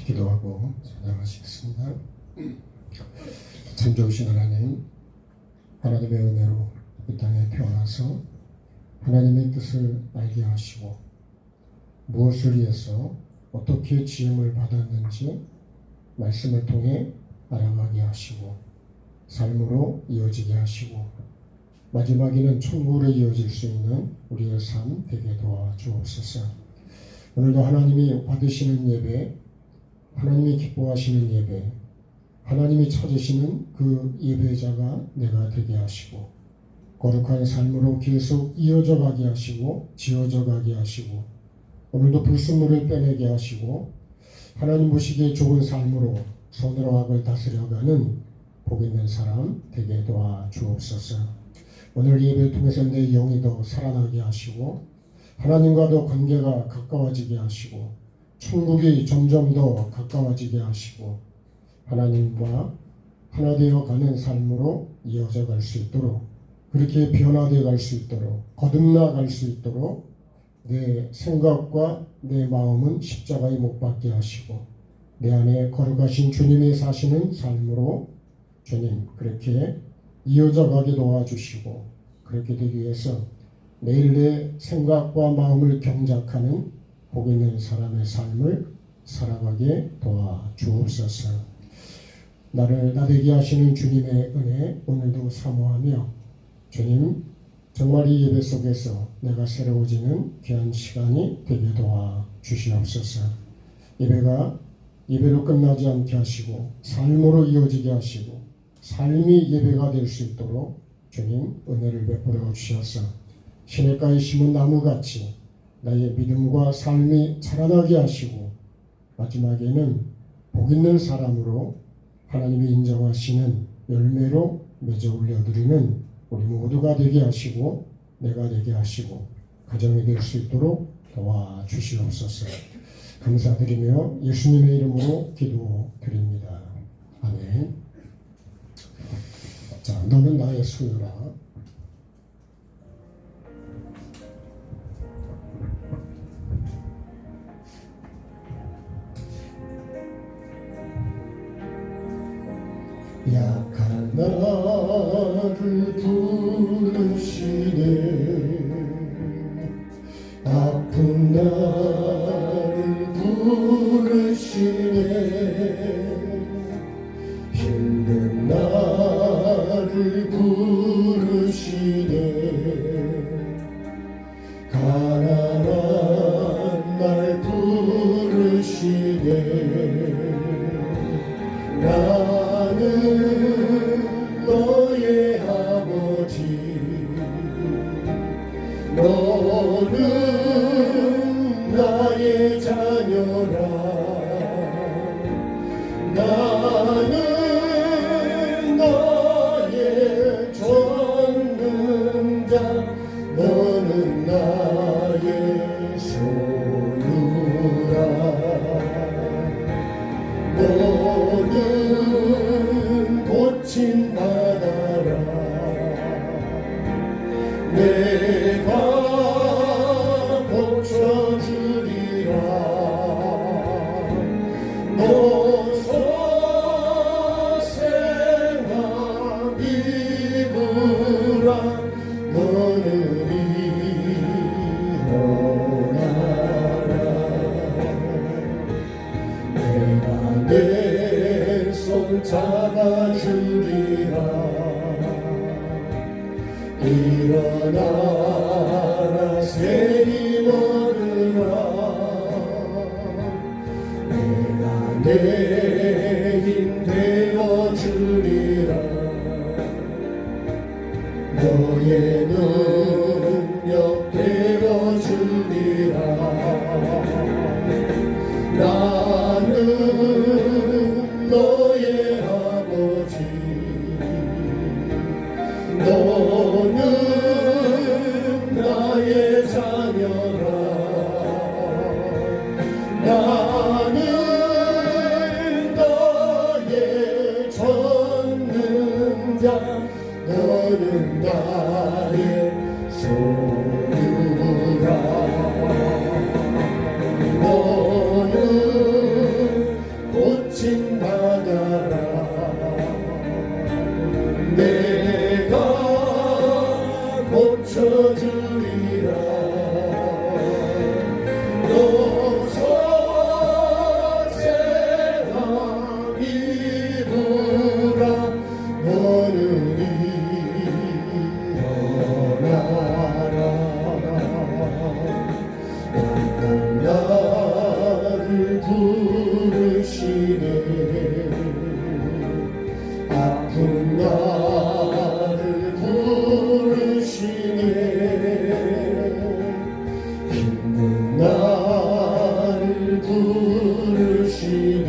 기도하고 찬양하시겠습니다. 참 좋으신 하나님, 하나님의 은혜로 이 땅에 태어나서 하나님의 뜻을 알게 하시고 무엇을 위해서 어떻게 지음을 받았는지 말씀을 통해 알아가게 하시고 삶으로 이어지게 하시고 마지막에는 천국으로 이어질 수 있는 우리의 삶 되게 도와주옵소서. 오늘도 하나님이 받으시는 예배, 하나님이 기뻐하시는 예배, 하나님이 찾으시는 그 예배자가 내가 되게 하시고 거룩한 삶으로 계속 이어져 가게 하시고 지어져 가게 하시고 오늘도 불순물을 빼내게 하시고 하나님 보시기에 좋은 삶으로 손으로 악을 다스려가는 복 있는 사람 되게 도와주옵소서. 오늘 예배를 통해서 내 영이 더 살아나게 하시고 하나님과 더 관계가 가까워지게 하시고 천국이 점점 더 가까워지게 하시고 하나님과 하나 되어 가는 삶으로 이어져 갈 수 있도록 그렇게 변화되어 갈 수 있도록 거듭나 갈 수 있도록 내 생각과 내 마음은 십자가에 못 박게 하시고 내 안에 거룩하신 주님이 사시는 삶으로 주님 그렇게 이어져 가게 도와주시고 그렇게 되기 위해서 매일 내 생각과 마음을 경작하는 복 있는 사람의 삶을 살아가게 도와주옵소서. 나를 나되게 하시는 주님의 은혜 오늘도 사모하며 주님 정말 이 예배 속에서 내가 새로워지는 귀한 시간이 되게 도와주시옵소서. 예배가 예배로 끝나지 않게 하시고 삶으로 이어지게 하시고 삶이 예배가 될 수 있도록 주님 은혜를 베풀어 주셔서 시냇가에 심은 나무같이 나의 믿음과 삶이 자라나게 하시고 마지막에는 복 있는 사람으로 하나님이 인정하시는 열매로 맺어 올려드리는 우리 모두가 되게 하시고 내가 되게 하시고 가정이 될 수 있도록 도와주시옵소서. 감사드리며 예수님의 이름으로 기도드립니다. 아멘. 자, 너는 나의 소유라. 약한 나를 부르시네 아픈 나를 부르시네 힘든 나를 부르시네 가난한 날 부르시네 나는 너의 아버지 너는 나의 자녀라 나는 너의 전능자 너는 나의 소유라 너는 고침 받아라 내가 고쳐주리라 너 소생아 믿으라 너는 일어나라 내가 내 손 잡아주리라 일어나라 세리 모르라 내가 내 힘 되어주리라 너의 능력 되어주리라 나는 너의 아버지 너는 나의 자녀라 나는 너의 고쳐주리라. 노소세라 이루라. 너는 일어나라. 나를 부르시네. 아픈 나를 부르시네. 힘든 나를 부르시네.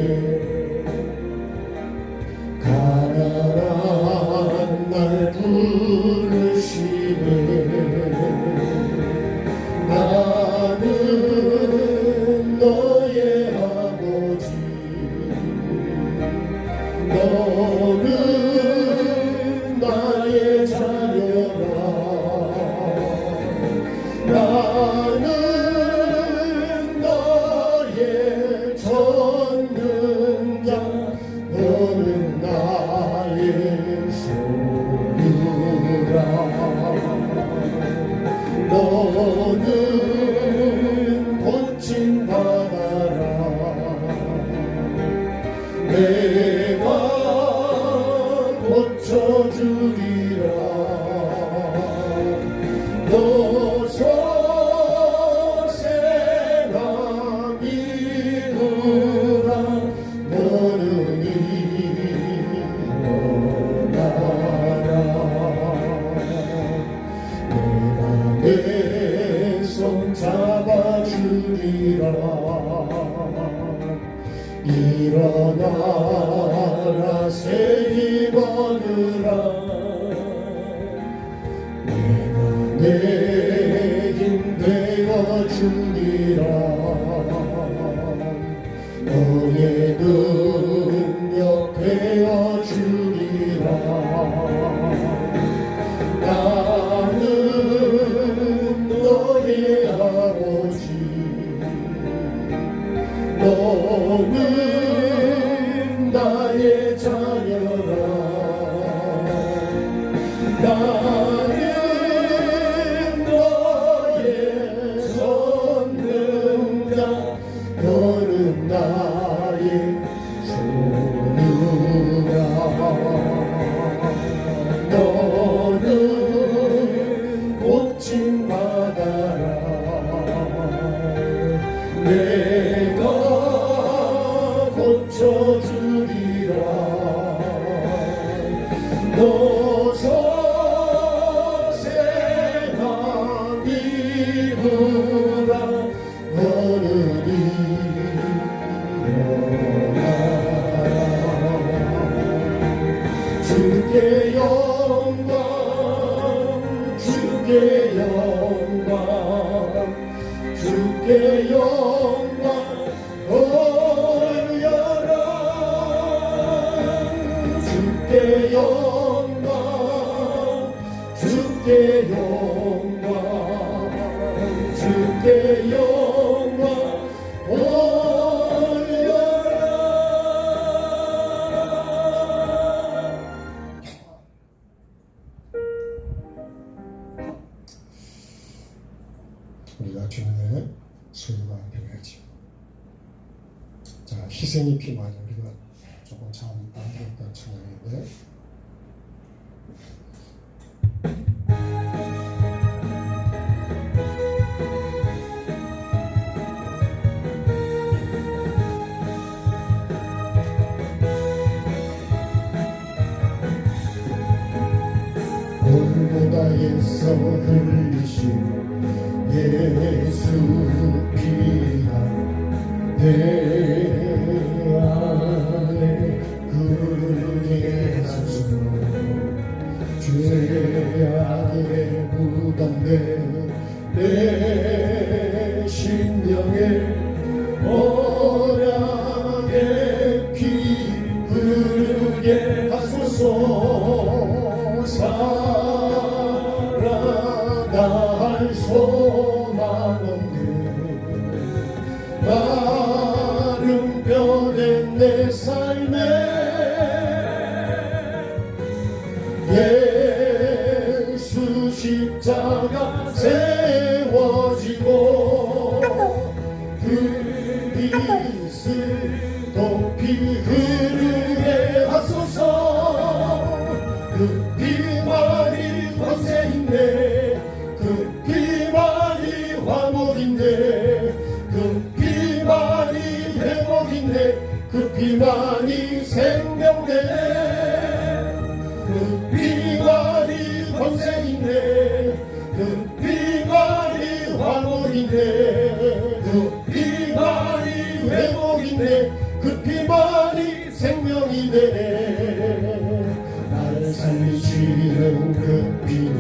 가난한 날 부르시네. 나는 너의 아버지. 너는 나의 자녀라. 나는 너의 전능자. 너는 나의 소유라. 너는 고침받아라. 내가 고쳐주리라. 노소세라 이루라. 너는 일어나라. 내가 내 손 잡아주리라. 일어나라. 새 힘 얻으라. 내가 내 힘 되어주리라. 너의 능력 되어주리라. 나는 너의 아버지. 너는 나의 자녀라. 나는 너의 전능자. 너는 나의 소유라. 너는 고침받아라. 내가 고쳐주리라. 노소세라 이루라. 너는 일어나라. 주께 영광. 주께 영광. 주께 영광 올려라. 주께 영광. 주께 영광. 주께 영광 올려라. 우리가 주님의 소유가 되어야지. 자, 희생이 필요하죠. 우리가 조금 잘 만들었던 찬양인데, 골고다 애써 흘리신 예수 피가 내 안에 흐르게 하소서. 죄악의 부담된 내 심령에 언약의 피 흐르게 하소서. 살아갈 소망 없는 마른 뼈된 내 삶에 예수 십자가 십자가 세워지고 그리스도 피 흐르게 하소서. 그 피만이 권세인데 그 피만이 화목인데 그 피만이 회복인데 그 피만이 생명되네. 그 피만이 권세인데 그 피만이 화목인데 그 피만이 회복인데 그 피만이 생명이 되네. 날 살리시는 그 피는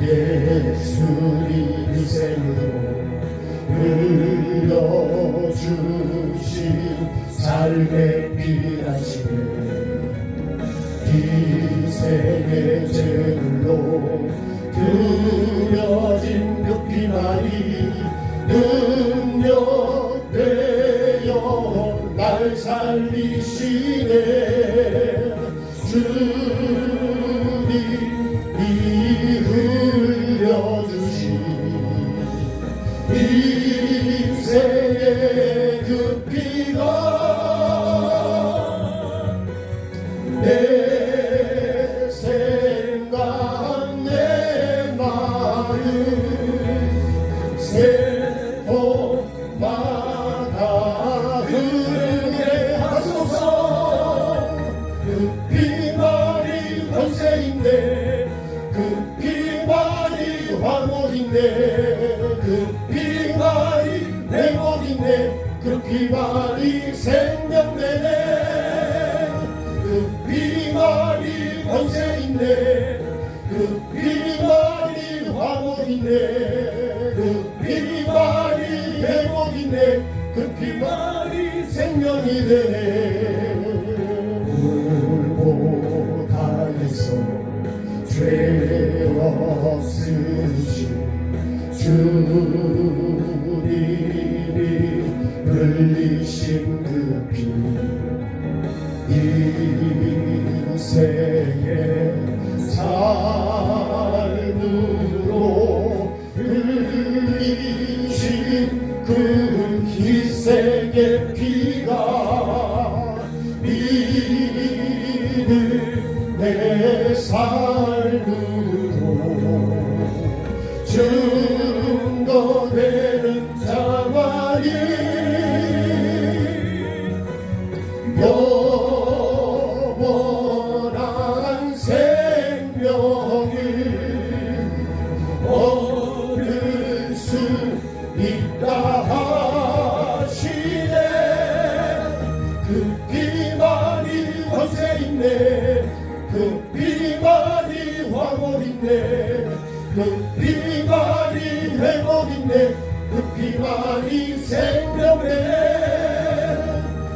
예수님 희생으로 흘려주신 삶의 피하시네. 희생의 제물로 드려진 그 피만이 능력되어 날 살리시네. 주님이 흘려주신 인생의 그 피가 내 생각 내 마음 세포마다 흐르게 하소서. 그 피만이 권세인데 그 피만이 화목인데 그 피만이 회복인데 그 피만이 생명되네. 그 피만이 권세인데 그 피만이 화목인데 그 피만이 회복인데 그 피만이 생명이 되네. 물보다에서 죄 없으신 주님이 흘리신 그 피 인생의 삶으로 흘리신 그 희생의 피가 믿음 내 삶으로 증거되는 자만이 영원한 생명을 얻을 수 있다 하시네. 그 피만이 권세있네. 그 피만이 화목있네. 그 피만이 회복있네. 그 피만이 생명되네.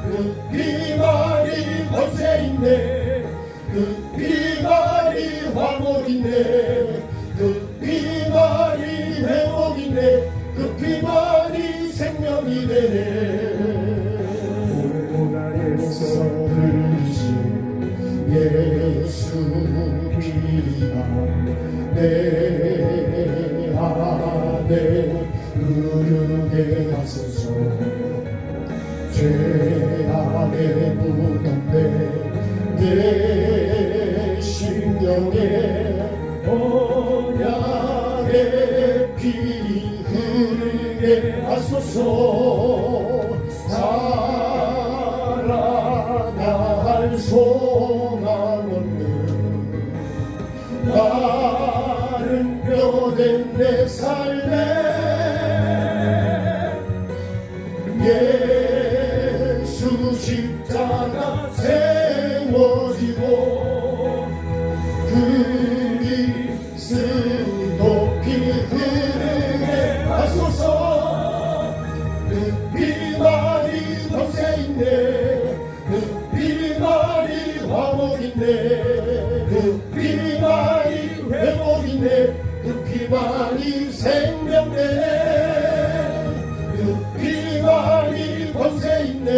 그 피만이 권세있네. 그 피만이 화목있네. 그 피만이 회복있네. 그 피만이 생명이 되네. 오나에서 흘리신 예수 피가 내 안에 흐르게 하소서. 죄 안에 묻었네. 내 심령에 언약의 피 흐르게 하소서. 살아날 소망 없는 마른 뼈된 내 삶에 예수 십자가 세워지고 그리스도 피 흐르게 하소서. 그 피만이 권세인데 그 피만이 화목인데 그 피만이 회복인데 그 피만이 생명되네. 그 피만이 권세인데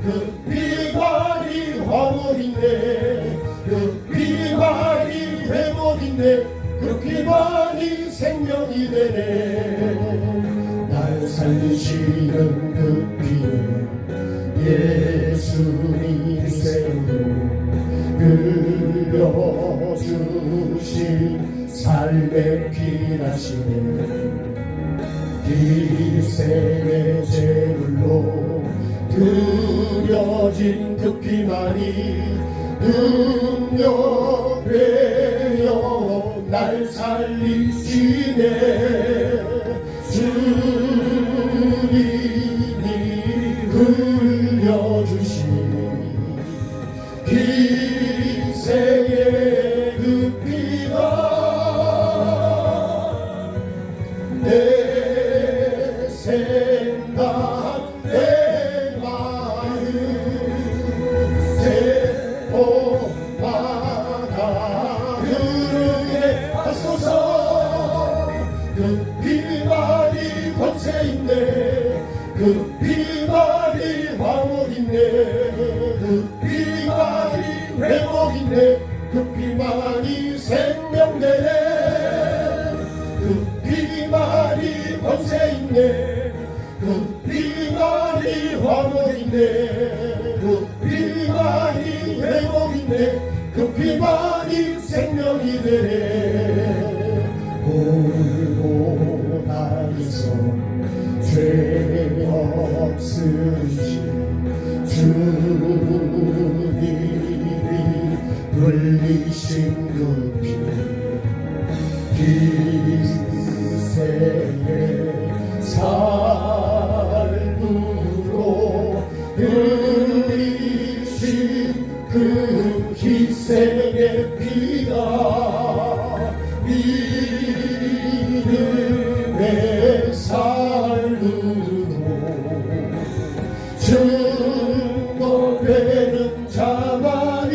그 피만이 화목인데 그 피만이 회복인데 그 피만이 생명이 되네. 날 살리시는 그 피는 예수님 생으로 흘려주신 삶의 피라시네. 이 생의 제물로 드려진 그 피만이 능력 되어 날 살리시네. 주님이 흘려주신 희생의 그 피가 내 생각 내 마음 세포마다 흐르게 하소서. 그 피만이 권세있네. 그 피만이 화목있네. 그 피만이 회복있네. 그 피만이 생명되네. 그 피만이 권세있네. 그 피만이 화목있네. 그 피만이 회복있네. 그 피만이 생명이 되네. 골고다에서 죄 없으신 주님이 흘리신 그 피, 희생의 삶으로 흘리신 그 희생의 피가 믿음의 삶으로 증거되는 자만이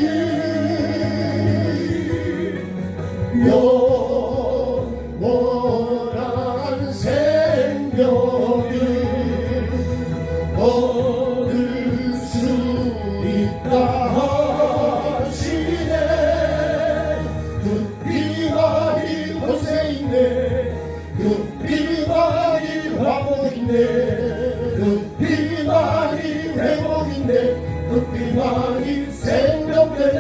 영원한 생명을 얻을 수 있다 하시네. 그 피만이 권세있네. 그 피만이 화목있네. 그 피만이 회복있네. 그 피만이 생명되네.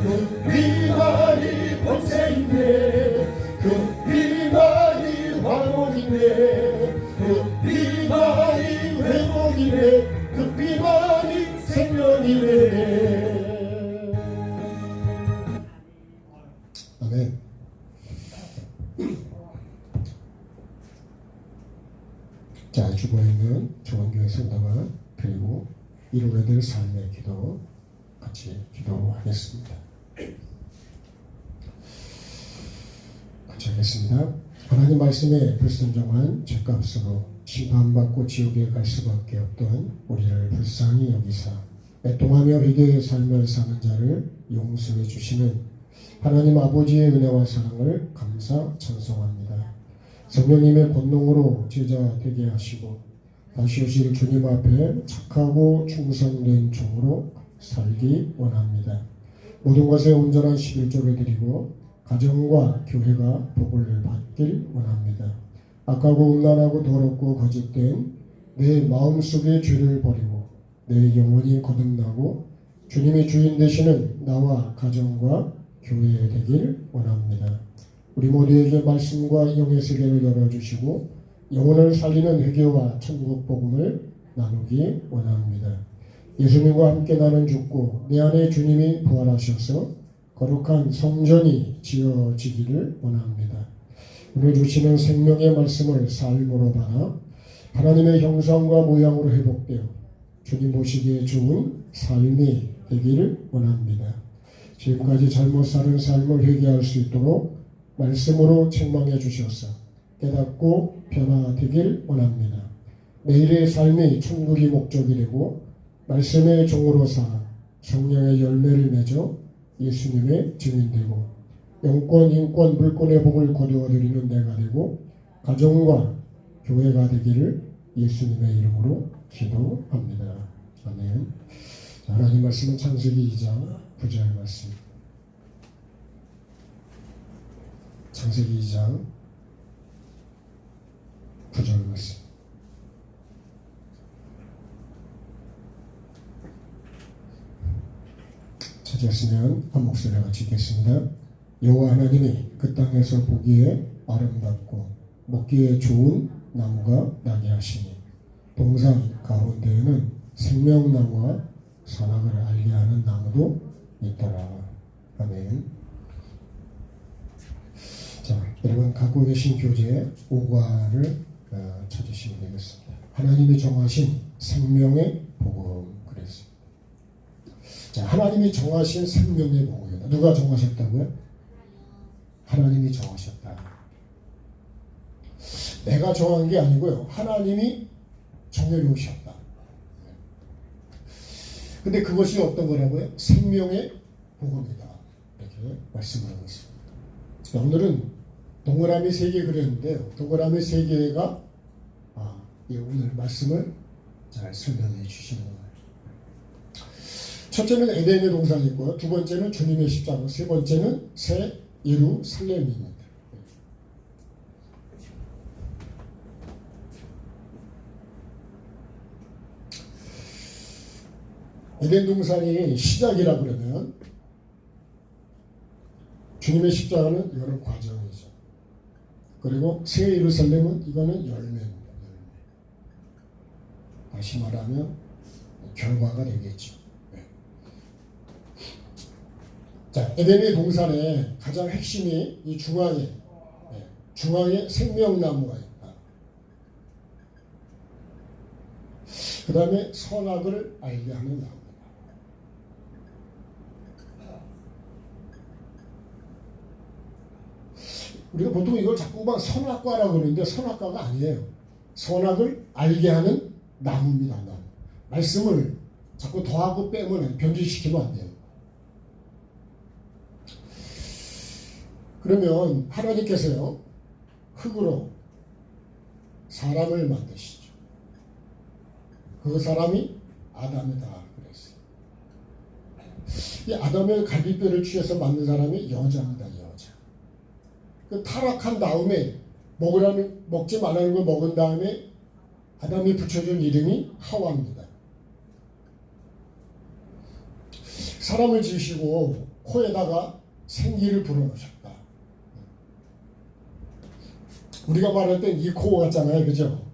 그 피만이 권세있네. 그 피만이 화목있네. 그 피만이 회복이네. 그 피만이 생명이네. 아멘. 자, 주보에 있는 조원교회 성도가 그리고 이루어야 될 삶의 기도 같이 기도하겠습니다. 같이 하겠습니다. 하나님 말씀에 불순종한 죄값으로 심판받고 지옥에 갈 수밖에 없던 우리를 불쌍히 여기사 애통하며 회개의 삶을 사는 자를 용서해 주시는 하나님 아버지의 은혜와 사랑을 감사 찬송합니다. 성령님의 권능으로 제자 되게 하시고 다시 오실 주님 앞에 착하고 충성된 종으로 살기 원합니다. 모든 것에 온전한 11조를 드리고 가정과 교회가 복을 받길 원합니다. 악하고 음란하고 더럽고 거짓된 내 마음속의 죄를 버리고 내 영혼이 거듭나고 주님이 주인 되시는 나와 가정과 교회 되길 원합니다. 우리 모두에게 말씀과 영의 세계를 열어주시고 영혼을 살리는 회개와 천국 복음을 나누기 원합니다. 예수님과 함께 나는 죽고 내 안에 주님이 부활하셔서 거룩한 성전이 지어지기를 원합니다. 오늘 주시는 생명의 말씀을 삶으로 받아 하나님의 형상과 모양으로 회복되어 주님 보시기에 좋은 삶이 되기를 원합니다. 지금까지 잘못 사는 삶을 회개할 수 있도록 말씀으로 책망해 주셔서 깨닫고 변화되길 원합니다. 매일의 삶이 천국이 목적이 되고 말씀의 종으로 살아 성령의 열매를 맺어 예수님의 증인되고 영권, 인권, 물권의 복을 거두어드리는 내가 되고 가정과 교회가 되기를 예수님의 이름으로 기도합니다. 아멘. 하나님 말씀은 창세기 2장 9절 말씀. 창세기 2장 9절 말씀. 찾았으면 한 목소리로 같이 읽겠습니다. 여호와 하나님이 그 땅에서 보기에 아름답고 먹기에 좋은 나무가 나게 하시니 동산 가운데에는 생명나무와 선악을 알게 하는 나무도 있더라. 아멘. 자, 여러분 갖고 계신 교재 5과를 찾으시면 되겠습니다. 하나님이 정하신 생명의 복음 그랬습니다. 자, 하나님이 정하신 생명의 복음이다. 누가 정하셨다고요? 하나님이 정하셨다. 내가 정한 게 아니고요. 하나님이 정해놓으셨다. 근데 그것이 어떤 거라고요? 생명의 복음이다. 이렇게 말씀을 하고 있습니다. 오늘은 동그라미 3개 그렸는데요. 동그라미 3개가 오늘 말씀을 잘 설명해 주시는 거예요. 첫째는 에덴의 동산이 있고요. 두 번째는 주님의 십자가, 세 번째는 새 예루살렘입니다. 에덴 동산이 시작이라 그러면 주님의 십자가는 이거는 과정이죠. 그리고 새 예루살렘은 이거는 열매입니다. 열매. 다시 말하면 결과가 되겠죠. 네. 자, 에덴의 동산의 가장 핵심이 이 중앙에 생명나무가 있다. 그 다음에 선악을 알게 하는 나무. 우리가 보통 이걸 자꾸만 선악과라고 그러는데 선악과가 아니에요. 선악을 알게 하는 나무입니다. 나무. 말씀을 자꾸 더하고 빼면 변질시키면 안 돼요. 그러면 하나님께서요, 흙으로 사람을 만드시죠. 그 사람이 아담이다 그랬어요. 이 아담의 갈비뼈를 취해서 만든 사람이 여자입니다. 여자. 그 타락한 다음에 먹지 말라는 걸 먹은 다음에 아담이 붙여준 이름이 하와입니다. 사람을 지으시고 코에다가 생기를 불어넣으셨다. 우리가 말할 땐 이 코 같잖아요. 그죠?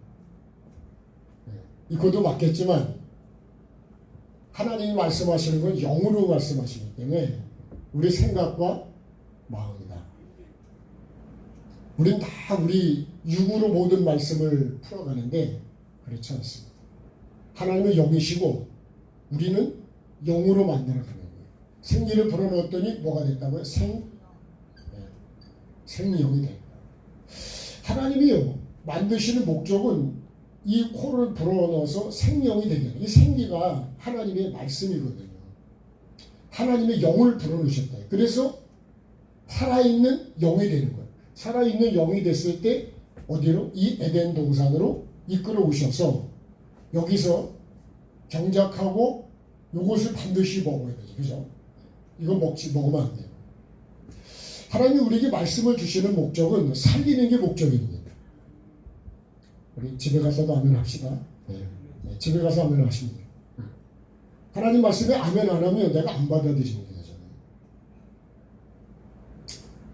이 코도 맞겠지만 하나님이 말씀하시는 건 영으로 말씀하시기 때문에 우리 생각과 마음이다. 우린 다 우리 육으로 모든 말씀을 풀어가는데 그렇지 않습니다. 하나님은 영이시고 우리는 영으로 만들어가는 거예요. 생기를 불어넣었더니 뭐가 됐다고요? 생명이 됐다. 하나님이요, 만드시는 목적은 이 코를 불어넣어서 생명이 되게 해요. 이 생기가 하나님의 말씀이거든요. 하나님의 영을 불어넣으셨다. 그래서 살아있는 영이 되는 거예요. 살아있는 영이 됐을 때 어디로? 이 에덴 동산으로 이끌어 오셔서 여기서 경작하고 이것을 반드시 먹어야 되죠. 그죠? 이거 먹으면 안 돼요. 하나님이 우리에게 말씀을 주시는 목적은 살리는 게 목적입니다. 우리 집에 가서도 아멘 합시다. 네, 집에 가서 아멘 하십니다. 하나님 말씀에 아멘 안 하면 내가 안 받아들이는 게 되잖아요.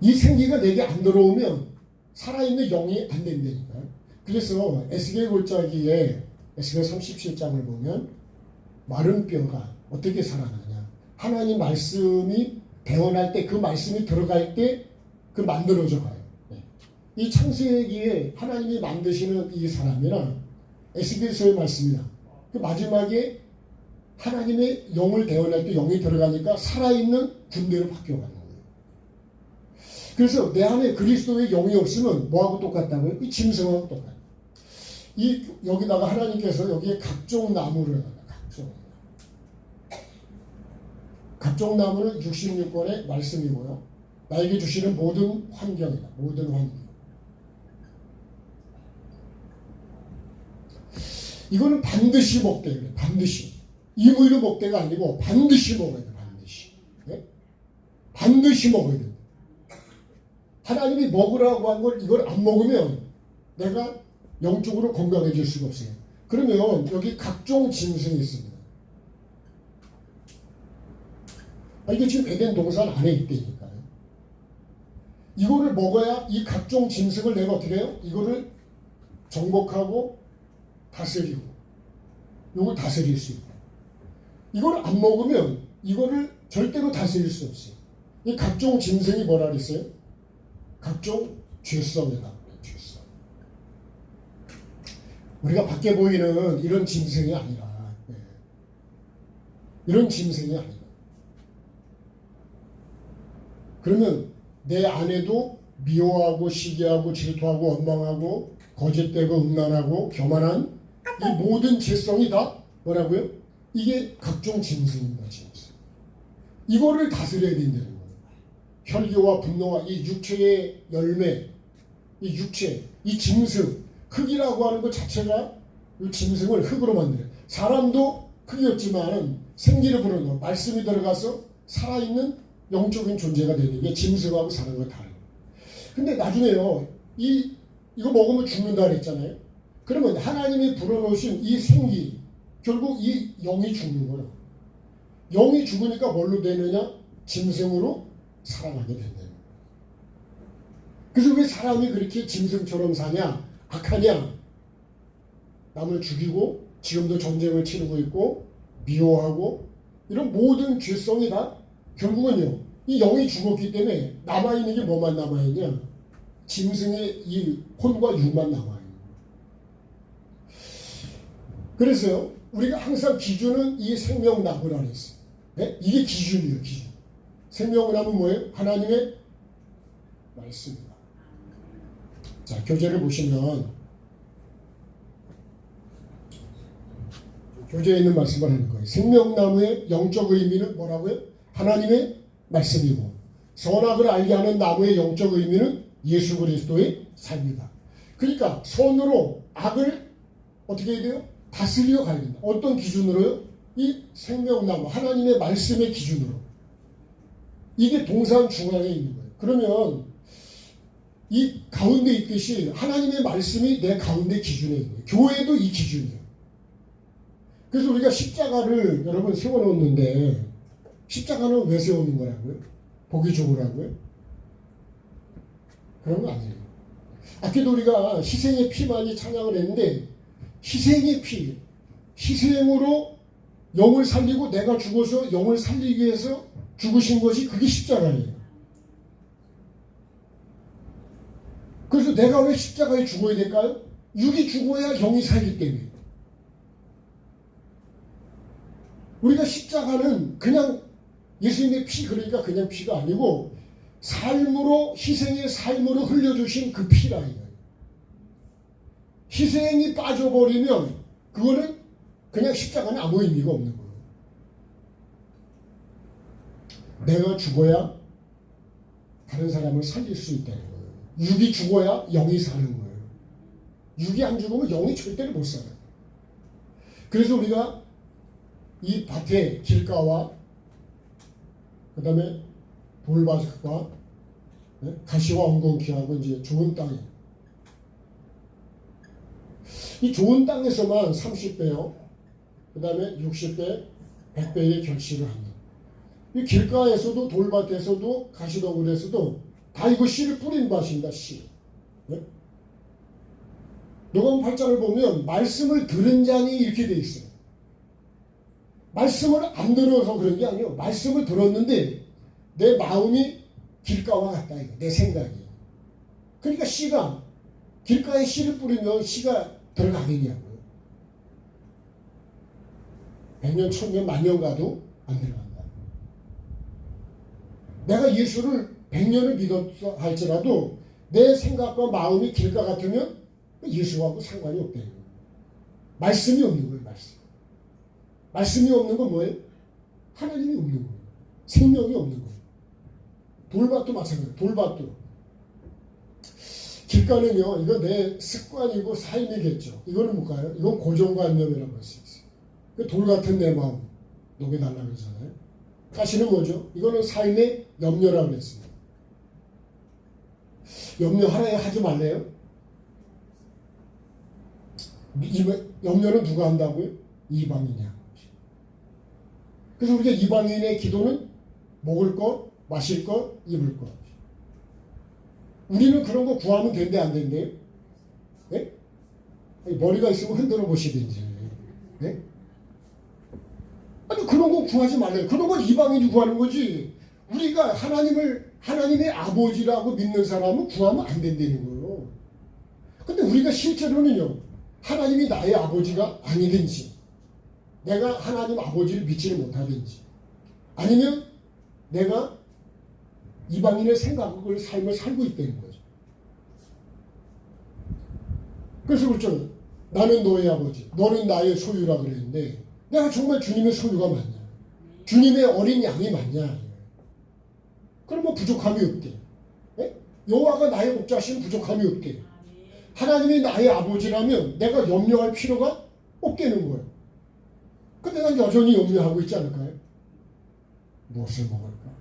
이 생기가 내게 안 들어오면 살아있는 영이 안 된다니까요. 그래서 에스겔 골짜기에 에스겔 37장을 보면 마른 뼈가 어떻게 살아나냐. 하나님 말씀이 대원할 때 그 말씀이 들어갈 때 그 만들어져 가요. 이 창세기에 하나님이 만드시는 이 사람이랑 에스겔서의 말씀이랑 그 마지막에 하나님의 영을 대원할 때 영이 들어가니까 살아있는 군대로 바뀌어가는 거예요. 그래서 내 안에 그리스도의 영이 없으면 뭐하고 똑같다고요? 이 짐승하고 똑같아요. 여기다가 하나님께서 여기에 각종 나무를 해놔요. 각종 나무는 66권의 말씀이고요. 나에게 주시는 모든 환경이다. 모든 환경. 이거는 반드시 먹되 그래. 반드시. 임의로 먹대가 아니고 반드시 먹어야 돼. 반드시. 네? 반드시 먹어야 돼. 하나님이 먹으라고 한 걸 이걸 안 먹으면 내가 영적으로 건강해질 수가 없어요. 그러면 여기 각종 짐승이 있습니다. 이게 지금 에덴 동산 안에 있다니까요. 이거를 먹어야 이 각종 짐승을 내가 어떻게 해요? 이거를 정복하고 다스리고 이걸 다스릴 수 있다. 이걸 안 먹으면 이거를 절대로 다스릴 수 없어요. 이 각종 짐승이 뭐라 그랬어요? 각종 죄성이다. 죄성. 우리가 밖에 보이는 이런 짐승이 아니라 이런 짐승이 아니라 그러면 내 안에도 미워하고 시기하고 질투하고 원망하고 거짓되고 음란하고 교만한 이 모든 죄성이 다 뭐라고요? 이게 각종 짐승입니다. 짐승. 이거를 다스려야 된다는 거예요. 혈기와 분노와 이 육체의 열매, 이 육체, 이 짐승, 흙이라고 하는 것 자체가 이 짐승을 흙으로 만들어요. 사람도 흙이었지만 생기를 불어넣어 말씀이 들어가서 살아있는 영적인 존재가 되는 게 짐승하고 사는 거 다르고. 근데 나중에요, 이거 먹으면 죽는다 그랬잖아요. 그러면 하나님이 불어넣으신 이 생기, 결국 이 영이 죽는 거예요. 영이 죽으니까 뭘로 되느냐? 짐승으로 살아나게 된다는 거예요. 그래서 왜 사람이 그렇게 짐승처럼 사냐? 악하냐? 남을 죽이고 지금도 전쟁을 치르고 있고 미워하고 이런 모든 죄성이 다 결국은요, 이 영이 죽었기 때문에 남아있는 게 뭐만 남아있냐? 짐승의 이 혼과 육만 남아있는 거예요. 그래서요, 우리가 항상 기준은 이 생명나무라 그랬어요. 네? 이게 기준이에요, 기준. 생명나무 뭐예요? 하나님의 말씀입니다. 자, 교재를 보시면 교재에 있는 말씀을 하는 거예요. 생명나무의 영적 의미는 뭐라고요? 하나님의 말씀이고, 선악을 알게 하는 나무의 영적 의미는 예수 그리스도의 삶이다. 그러니까 선으로 악을 어떻게 해야 돼요? 다스려 가야 된다. 어떤 기준으로요? 이 생명나무, 하나님의 말씀의 기준으로. 이게 동산 중앙에 있는 거예요. 그러면 이 가운데 있듯이 하나님의 말씀이 내 가운데 기준에 있는 거예요. 교회도 이 기준이에요. 그래서 우리가 십자가를 여러분 세워놓는데 십자가는 왜 세우는 거라고요? 보기 좋으라고요? 그런 거 아니에요. 아까도 우리가 희생의 피만이 찬양을 했는데 희생의 피, 희생으로 영을 살리고 내가 죽어서 영을 살리기 위해서 죽으신 것이 그게 십자가예요. 그래서 내가 왜 십자가에 죽어야 될까요? 육이 죽어야 영이 살기 때문에. 우리가 십자가는 그냥 예수님의 피, 그러니까 그냥 피가 아니고 삶으로, 희생의 삶으로 흘려주신 그 피라 이거예요. 희생이 빠져버리면 그거는 그냥 십자가는 아무 의미가 없는 거예요. 내가 죽어야 다른 사람을 살릴 수 있다는 거예요. 육이 죽어야 영이 사는 거예요. 육이 안 죽으면 영이 절대로 못 살아요. 그래서 우리가 이 밭에 길가와 그 다음에 돌밭과 가시와 엉겅퀴하고 이제 좋은 땅에, 이 좋은 땅에서만 30배요. 그 다음에 60배, 100배의 결실을 합니다. 이 길가에서도 돌밭에서도 가시덩굴에서도 다 이거 씨를 뿌린 밭입니다. 씨. 네? 누가복음 8장을 보면 말씀을 들은 자니 이렇게 돼 있어요. 말씀을 안 들어서 그런 게 아니에요. 말씀을 들었는데 내 마음이 길가와 같다. 이거. 내 생각이. 그러니까 씨가 길가에 씨를 뿌리면 씨가 들어가겠냐고요. 100년, 1000년, 만년 가도 안 들어간다. 내가 예수를 100년을 믿었어 할지라도 내 생각과 마음이 길가 같으면 예수하고 상관이 없다는 거예요. 말씀이 없는 거예요. 말씀이 없는 건 뭐예요? 하나님이 없는 거예요. 생명이 없는 거예요. 돌밭도 마찬가지예요. 돌밭도. 길가는요, 이거 내 습관이고 삶이겠죠. 이거는 뭘까요? 이건 고정관념이라고 할 수 있어요. 돌 같은 내 마음 녹여달라고 그러잖아요. 가시는 뭐죠? 이거는 삶의 염려라고 그랬습니다. 염려하래요? 하지 말래요? 염려는 누가 한다고요? 이방인이야. 그래서 우리가 이방인의 기도는 먹을 것, 마실 것, 입을 것. 우리는 그런 거 구하면 된대 안 된대요? 네? 머리가 있으면 흔들어 보시든지. 네? 아니 그런 거 구하지 말래요. 그런 건 이방인이 구하는 거지. 우리가 하나님의 아버지라고 믿는 사람은 구하면 안 된다는 거예요. 근데 우리가 실제로는요, 하나님이 나의 아버지가 아니든지, 내가 하나님 아버지를 믿지를 못하든지, 아니면 내가 이방인의 생각을 삶을 살고 있다는 거죠. 그래서 그렇죠. 나는 너의 아버지, 너는 나의 소유라 그랬는데, 내가 정말 주님의 소유가 맞냐? 주님의 어린 양이 맞냐? 그럼 뭐 부족함이 없대. 예? 여호와가 나의 목자시면 부족함이 없대. 하나님이 나의 아버지라면 내가 염려할 필요가 없다는 거예요. 근데 난 여전히 염려하고 있지 않을까요? 무엇을 먹을까?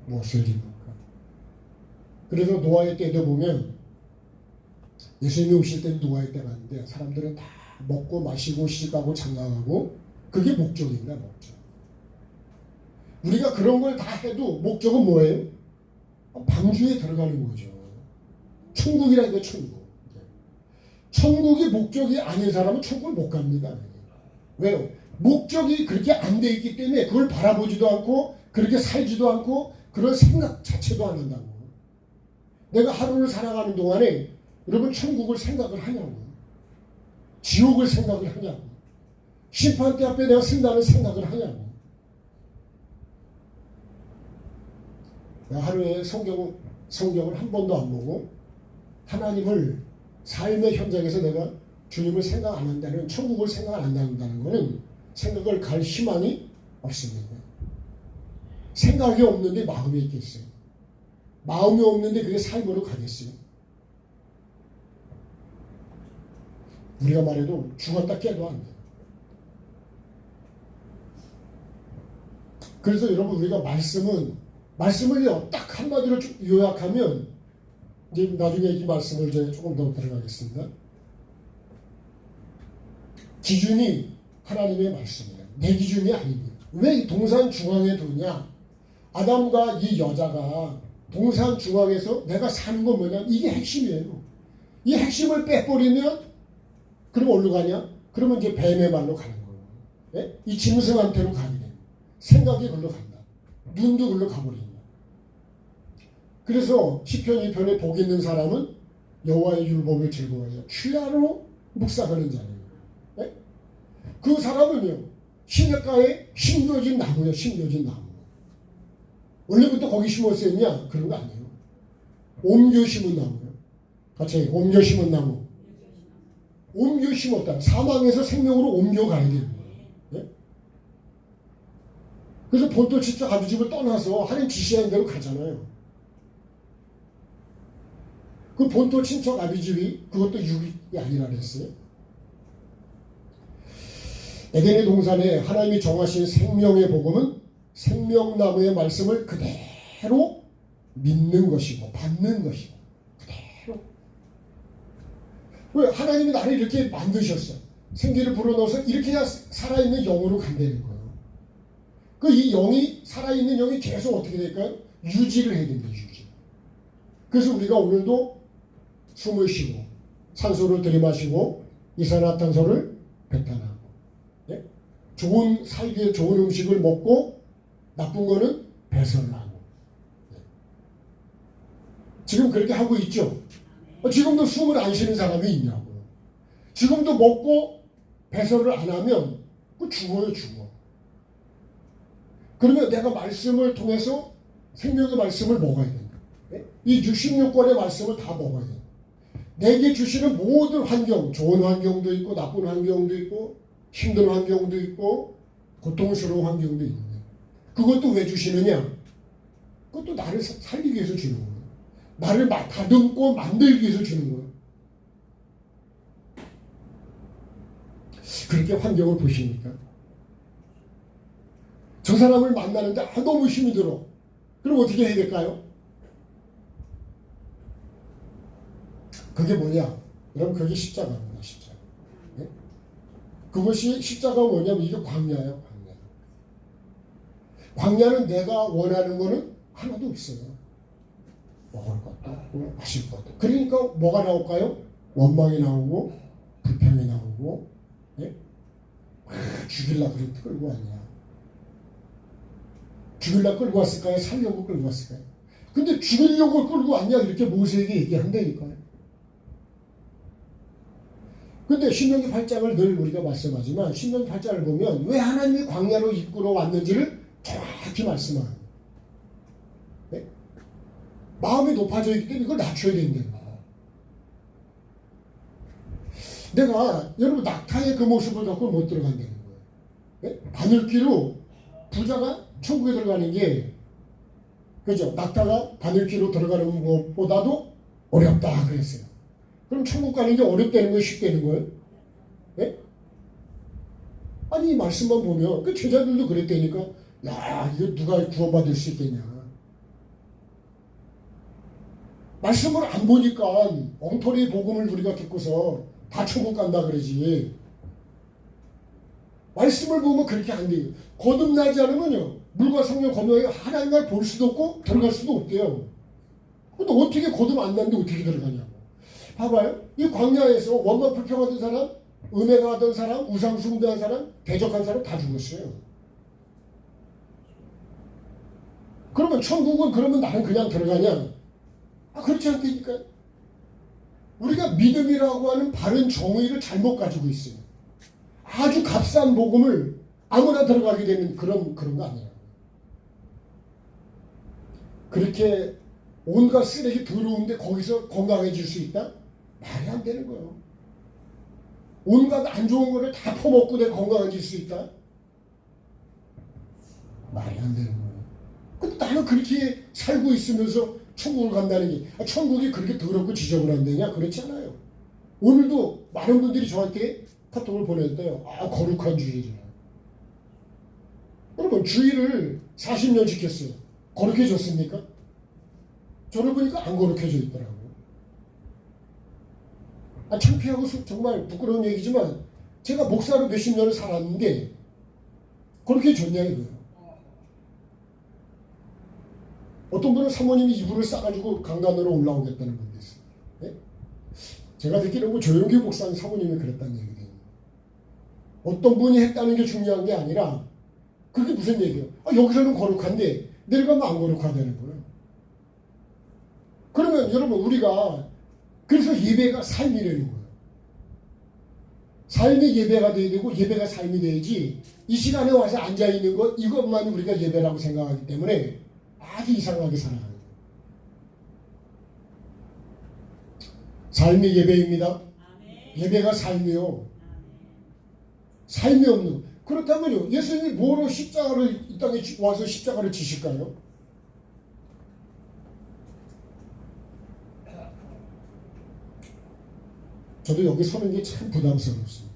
무엇을 입을까? 그래서 노아의 때도 보면 예수님이 오실 때는 노아의 때가 있는데 사람들은 다 먹고 마시고 시집가고 장가가고 그게 목적입니다. 목적. 우리가 그런 걸 다 해도 목적은 뭐예요? 방주에 들어가는 거죠. 천국이라니까 천국. 천국이 목적이 아닌 사람은 천국을 못 갑니다. 왜요? 목적이 그렇게 안 돼 있기 때문에 그걸 바라보지도 않고 그렇게 살지도 않고 그런 생각 자체도 안 한다고. 내가 하루를 살아가는 동안에 여러분 천국을 생각을 하냐고. 지옥을 생각을 하냐고. 심판대 앞에 내가 쓴다는 생각을 하냐고. 내가 하루에 성경을 한 번도 안 보고 하나님을 삶의 현장에서 내가 주님을 생각 안 한다는, 천국을 생각 안 한다는 것은 생각을 갈 희망이 없습니다. 생각이 없는데 마음이 있겠어요? 마음이 없는데 그게 삶으로 가겠어요? 우리가 말해도 죽었다 깨도 안 돼요. 그래서 여러분 우리가 말씀을요 딱 한마디로 요약하면 이제 나중에 이 말씀을 이제 조금 더 들어가겠습니다. 기준이 하나님의 말씀이에요. 내 기준이 아닙니다. 왜 동산 중앙에 두냐? 아담과 이 여자가 동산 중앙에서 내가 사는 건 뭐냐? 이게 핵심이에요. 이 핵심을 빼버리면 그럼 어디로 가냐? 그러면 이제 뱀의 말로 가는 거예요. 네? 이 짐승한테로 가게 돼요. 생각이 글로 간다. 눈도 글로 가버린다. 그래서 시편 2편에 복 있는 사람은 여호와의 율법을 즐거워해요. 취하로 묵상하는 자예요. 네? 그 사람은요 시냇가에 심겨진 나무예요. 심겨진 나무. 원래부터 거기 심었었냐? 그런 거 아니에요. 옮겨 심은 나무예요. 같이 옮겨 심은 나무. 옮겨 심었다. 사망에서 생명으로 옮겨가야 됩니다. 네? 그래서 본토 친척 아버집을 떠나서 하나님 지시하는 대로 가잖아요. 그 본토 친척 아비집이 그것도 육이 아니라 그랬어요. 에덴의 동산에 하나님이 정하신 생명의 복음은 생명나무의 말씀을 그대로 믿는 것이고 받는 것이고 그대로. 왜? 하나님이 나를 이렇게 만드셨어요. 생기를 불어넣어서 이렇게 살아있는 영으로 간다는 거예요. 그 이 영이 살아있는 영이 계속 어떻게 될까요? 유지를 해야 됩니다. 유지. 그래서 우리가 오늘도 숨을 쉬고 산소를 들이마시고 이산화탄소를 배탄하고 예? 좋은 살기에 좋은 음식을 먹고 나쁜 거는 배설을 하고 예. 지금 그렇게 하고 있죠. 지금도 숨을 안 쉬는 사람이 있냐고요. 지금도 먹고 배설을 안 하면 그 죽어요. 죽어. 그러면 내가 말씀을 통해서 생명의 말씀을 먹어야 된다. 예? 이 66권의 말씀을 다 먹어야 된다. 내게 주시는 모든 환경, 좋은 환경도 있고 나쁜 환경도 있고 힘든 환경도 있고 고통스러운 환경도 있는데 그것도 왜 주시느냐? 그것도 나를 살리기 위해서 주는 거예요. 나를 다듬고 만들기 위해서 주는 거예요. 그렇게 환경을 보십니까? 저 사람을 만나는데 너무 힘이 들어. 그럼 어떻게 해야 될까요? 그게 뭐냐? 여러분 그게 십자가입니다. 십자가. 네? 그것이 십자가가 뭐냐면 이게 광야예요. 광야. 광야는 내가 원하는 거는 하나도 없어요. 먹을 것도 없고 마실 것도. 그러니까 뭐가 나올까요? 원망이 나오고 불평이 나오고 예? 죽일라 그렇게 끌고 왔냐. 죽일라 끌고 왔을까요? 살려고 끌고 왔을까요? 근데 죽이려고 끌고 왔냐 이렇게 모세에게 얘기한다니까요. 근데 신명기 8장을 늘 우리가 말씀하지만 신명기 8장을 보면 왜 하나님이 광야로 이끌어 왔는지를 정확히 말씀합니다. 네? 마음이 높아져 있기 때문에 이걸 낮춰야 된다는 거예요. 내가 여러분 낙타의 그 모습을 갖고 못 들어간다는 거예요. 네? 바늘귀로 부자가 천국에 들어가는 게 그죠? 낙타가 바늘귀로 들어가는 것보다도 어렵다 그랬어요. 그럼 천국 가는 게 어렵다는 거예요? 쉽다는 거예요? 네? 아니 이 말씀만 보면 그 제자들도 그랬다니까 야 이거 누가 구원받을 수 있겠냐. 말씀을 안 보니까 엉터리 복음을 우리가 듣고서 다 천국 간다 그러지. 말씀을 보면 그렇게 안 돼요. 거듭나지 않으면요 물과 성령 건너에 하나님을 볼 수도 없고 들어갈 수도 없대요. 근데 어떻게 거듭 안 났는데 어떻게 들어가냐고. 봐봐요. 이 광야에서 원망 불평하던 사람, 음행하던 사람, 우상 숭배한 사람, 대적한 사람 다 죽었어요. 그러면 천국은 그러면 나는 그냥 들어가냐? 그렇지 않다니까. 우리가 믿음이라고 하는 바른 정의를 잘못 가지고 있어요. 아주 값싼 복음을 아무나 들어가게 되는 그런 거 아니에요. 그렇게 온갖 쓰레기 들어오는데 거기서 건강해질 수 있다? 말이 안 되는 거예요. 온갖 안 좋은 거를 다 퍼먹고 내가 건강해질 수 있다? 말이 안 되는 거예요. 근데 나는 그렇게 살고 있으면서 천국을 간다는 게 천국이 그렇게 더럽고 지저분한 데냐? 그렇지 않아요. 오늘도 많은 분들이 저한테 카톡을 보낼 때요. 거룩한 주일이라. 여러분 주일을 40년 지켰어요. 거룩해졌습니까? 저를 보니까 안 거룩해져 있더라고요. 창피하고 정말 부끄러운 얘기지만 제가 목사로 몇십 년을 살았는데 거룩해졌냐 이거예요. 어떤 분은 사모님이 이불을 싸가지고 강단으로 올라오겠다는 분도 있어요. 네? 제가 듣기로는 뭐 조용기 목사는 사모님이 그랬다는 얘기예요. 어떤 분이 했다는 게 중요한 게 아니라 그게 무슨 얘기예요? 여기서는 거룩한데 내려가면 안 거룩하다는 거예요. 그러면 여러분 우리가 그래서 예배가 삶이라는 거예요. 삶이 예배가 돼야 되고 예배가 삶이 돼야지 이 시간에 와서 앉아있는 것 이것만 우리가 예배라고 생각하기 때문에 아주 이상하게 살아가는 거예요. 삶이 예배입니다. 예배가 삶이요. 삶이 없는. 그렇다면요 예수님이 뭐로 십자가를 이 땅에 와서 십자가를 지실까요? 저도 여기 서는 게 참 부담스럽습니다.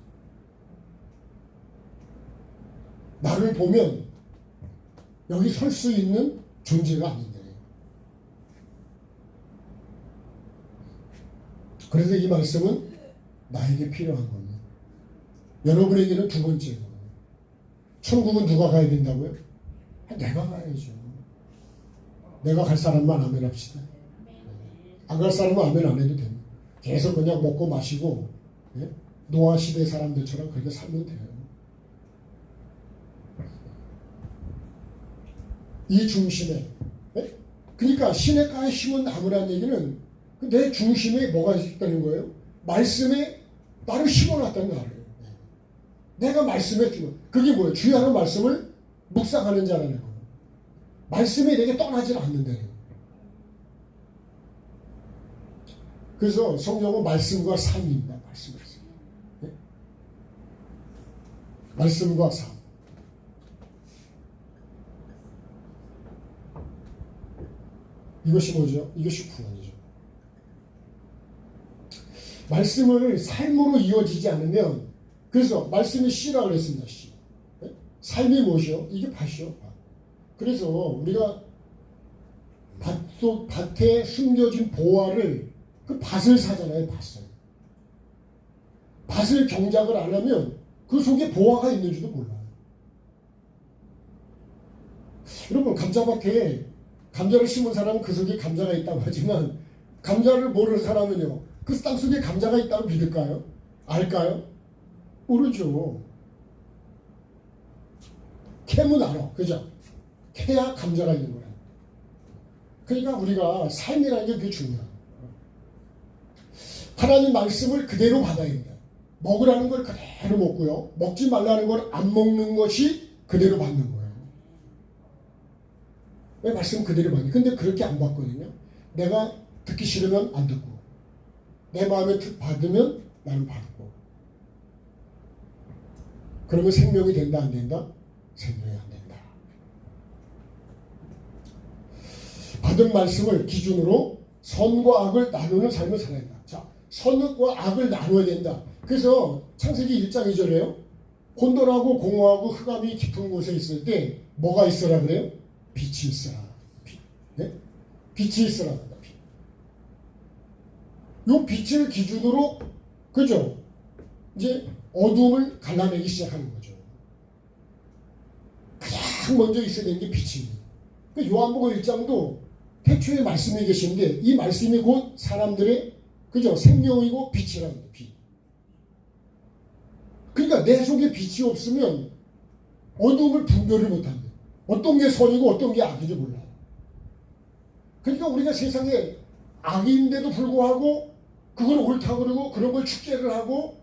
나를 보면 여기 설 수 있는 존재가 아닌데. 그래서 이 말씀은 나에게 필요한 겁니다. 여러분에게는 두 번째고. 천국은 누가 가야 된다고요? 내가 가야죠. 내가 갈 사람만 아멘 합시다. 안 갈 사람은 아멘 안 해도 됩니다. 계속 그냥 먹고 마시고 예? 노아 시대 사람들처럼 그렇게 살면 돼요. 이 중심에 예? 그러니까 시냇가에 심은 나무라는 얘기는 내 중심에 뭐가 있다는 거예요? 말씀에 나를 심어놨다는 거예요. 내가 말씀에 주면 그게 뭐예요? 주의 하는 말씀을 묵상하는 자라는 거예요. 말씀이 내게 떠나질 않는다는 거예요. 그래서 성경은 말씀과 삶입니다. 말씀과 삶. 네? 말씀과 삶. 이것이 뭐죠? 이것이 구원이죠. 말씀을 삶으로 이어지지 않으면 그래서 말씀이 씨라고 그랬습니다. 씨. 네? 삶이 무엇이요? 이게 밭이요. 밭. 그래서 우리가 밭에 숨겨진 보화를 그 밭을 사잖아요, 밭을. 밭을 경작을 안 하면 그 속에 보화가 있는지도 몰라요. 여러분, 감자밭에 감자를 심은 사람은 그 속에 감자가 있다고 하지만 감자를 모르는 사람은요, 그 땅 속에 감자가 있다고 믿을까요? 알까요? 모르죠. 캐면 알아. 그죠? 캐야 감자가 있는 거야. 그러니까 우리가 삶이라는 게 그게 중요해요. 하나님 말씀을 그대로 받아야 된다. 먹으라는 걸 그대로 먹고요. 먹지 말라는 걸 안 먹는 것이 그대로 받는 거예요. 왜 말씀 그대로 받니? 근데 그렇게 안 받거든요. 내가 듣기 싫으면 안 듣고, 내 마음에 받으면 나는 받고. 그러면 생명이 된다, 안 된다? 생명이 안 된다. 받은 말씀을 기준으로 선과 악을 나누는 삶을 살아야 된다. 자, 선과 악을 나눠야 된다. 그래서 창세기 1장 2절에요. 혼돈하고 공허하고 흑암이 깊은 곳에 있을 때 뭐가 있어라 그래요? 빛이 있어라. 네? 빛이 있어라. 요 빛을 기준으로, 그죠? 이제 어둠을 갈라내기 시작하는 거죠. 가장 먼저 있어야 되는 게 빛입니다. 요한복음 1장도 태초에 말씀이 계신데 이 말씀이 곧 사람들의, 그죠? 생명이고 빛이라는 거예요. 빛. 그러니까 내 속에 빛이 없으면 어둠을 분별을 못합니다. 어떤 게 선이고 어떤 게 악인지 몰라요. 그러니까 우리가 세상에 악인데도 불구하고 그걸 옳다고 그러고 그런 걸 축제를 하고,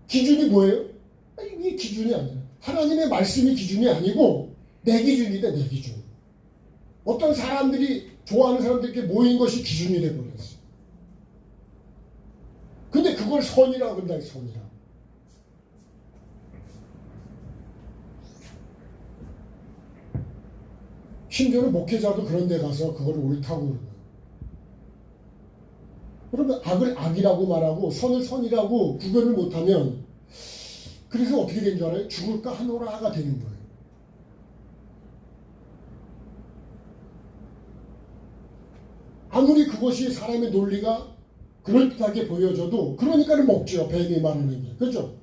기준이 뭐예요? 이게 기준이 아니에요. 하나님의 말씀이 기준이 아니고 내 기준이다, 내 기준. 어떤 사람들이 좋아하는 사람들께 모인 것이 기준이 돼버렸어요. 근데 그걸 선이라고 한다, 선이라고. 심지어는 목회자도 그런 데 가서 그걸 옳다고 그러고, 그러면 악을 악이라고 말하고 선을 선이라고 구별을 못하면, 그래서 어떻게 된 줄 알아요? 죽을까 하노라가 되는 거예요. 아무리 그것이 사람의 논리가 그럴듯하게 보여져도, 그러니까는 먹죠. 뱀이 말하는 게. 그렇죠?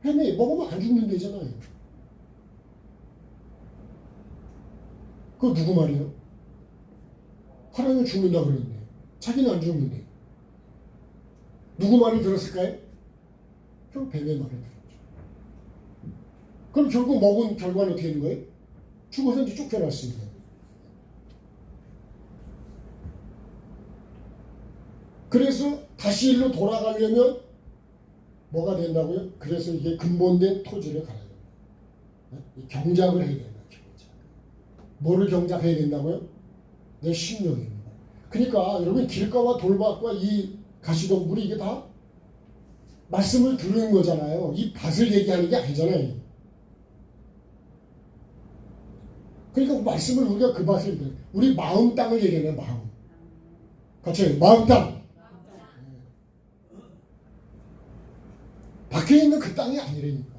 뱀이 먹으면 안 죽는 데잖아요. 그거 누구 말이에요? 하나님은 죽는다 그랬는데 자기는 안 죽는데 누구 말을 들었을까요? 결국 뱀의 말을 들었죠. 그럼 결국 먹은 결과는 어떻게 되는 거예요? 죽어서 이제 쫓겨났습니다. 그래서 다시 일로 돌아가려면 뭐가 된다고요? 그래서 이게 근본된 토지를 갈아야 됩니다. 경작을 해야 된다. 경작. 뭐를 경작해야 된다고요? 내 심령입니다. 그러니까 여러분, 길가와 돌밭과 이 가시덤불이 이게 다 말씀을 들은 거잖아요. 이 밭을 얘기하는 게 아니잖아요. 그러니까 말씀을 우리가 그 밭을, 우리 마음 땅을 얘기하는 마음. 같이 해요. 마음 땅. 밖에 있는 그 땅이 아니라니까.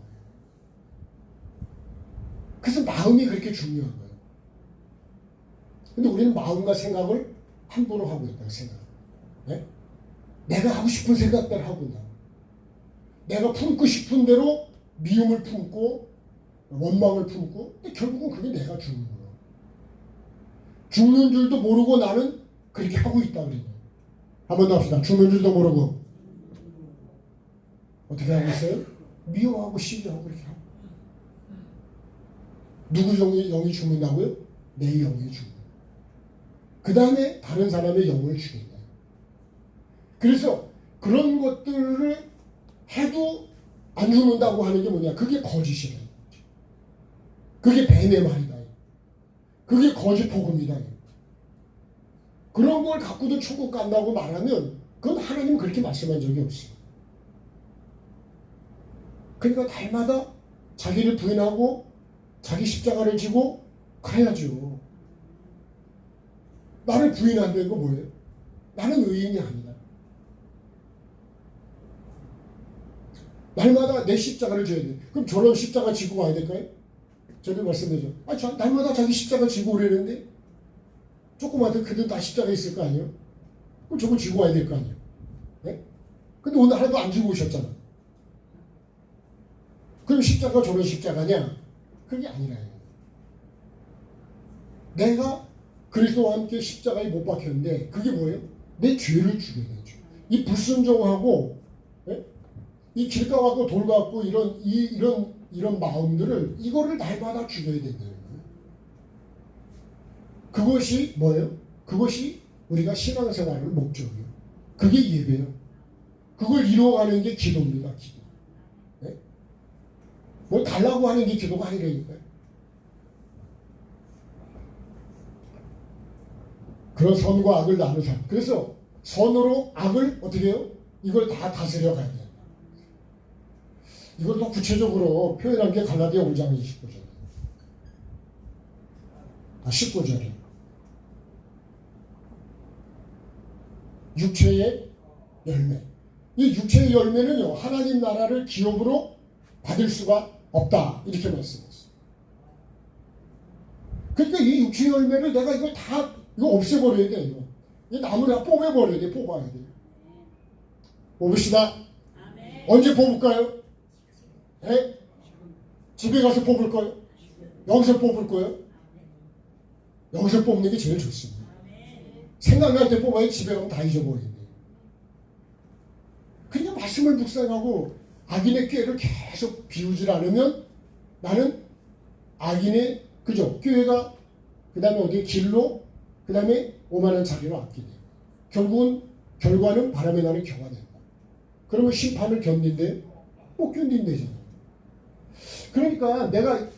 그래서 마음이 그렇게 중요한 거예요. 근데 우리는 마음과 생각을 함부로 하고 있다고 생각해요. 네? 내가 하고 싶은 생각대로 하고 있다. 내가 품고 싶은 대로 미움을 품고 원망을 품고, 근데 결국은 그게 내가 죽는 거예요. 죽는 줄도 모르고 나는 그렇게 하고 있다 그래요. 한번 더 합시다. 죽는 줄도 모르고 어떻게 하고 있어요? 미워하고 시기하고 그렇게 하고. 누구 영이 죽는다고요? 내 영이 죽는. 그 다음에 다른 사람의 영을 죽인다. 그래서 그런 것들을 해도 안 죽는다고 하는 게 뭐냐? 그게 거짓이다. 그게 뱀의 말이다. 그게 거짓 복음이다. 그런 걸 갖고도 천국 간다고 말하면 그건 하나님은 그렇게 말씀한 적이 없어요. 그러니까 날마다 자기를 부인하고 자기 십자가를 지고 가야죠. 나를 부인 안 되는 거 뭐예요? 나는 의인이 아니다. 날마다 내 십자가를 져야 돼. 그럼 저런 십자가 지고 가야 될까요? 저도 말씀드리죠. 날마다 자기 십자가 지고 오려는데 조그마한 그들 다 십자가 있을 거 아니에요? 그럼 저거 지고 와야 될 거 아니에요. 네? 근데 오늘 하나도 안 지고 오셨잖아. 그럼 십자가 저런 십자가냐? 그게 아니라요. 내가 그리스도와 함께 십자가에 못 박혔는데 그게 뭐예요? 내 죄를 죽여야 되죠. 이 불순종하고 예? 이 길가하고 돌 같고 이런 마음들을 이거를 날마다 죽여야 된다는 거예요. 그것이 뭐예요? 그것이 우리가 신앙생활의 목적이에요. 그게 예배예요. 그걸 이루어가는 게 기도입니다. 기도. 네? 뭘 달라고 하는 게 기도가 아니라니까요. 그런 선과 악을 나누는 삶. 그래서 선으로 악을 어떻게 해요? 이걸 다 다스려 가야 돼요. 이걸 더 구체적으로 표현한 게 갈라디아 5장 29절. 19절에 육체의 열매. 이 육체의 열매는요, 하나님 나라를 기업으로 받을 수가 없다. 이렇게 말씀했어요. 그러니까 이 육체의 열매를 내가 이걸 다 이거 없애버려야 돼. 이 나무를 뽑아버려야 돼. 뽑아야 돼. 뽑읍시다. 아멘. 언제 뽑을까요? 네? 집에 가서 뽑을 거예요? 여기서 뽑을 거예요? 여기서 뽑는 게 제일 좋습니다. 생각날 때 뽑아야 집에 가면 다 잊어버린대. 그러니까 말씀을 묵상하고 악인의 꾀를 계속 비우질 않으면 나는 악인의 그죠? 꾀가 그 다음에 어디 길로 그 다음에 오만한 자리로 아끼게. 결과는 바람에 나는 겨가 된다. 그러면 심판을 견딘데 못 견딘대잖아. 그러니까 내가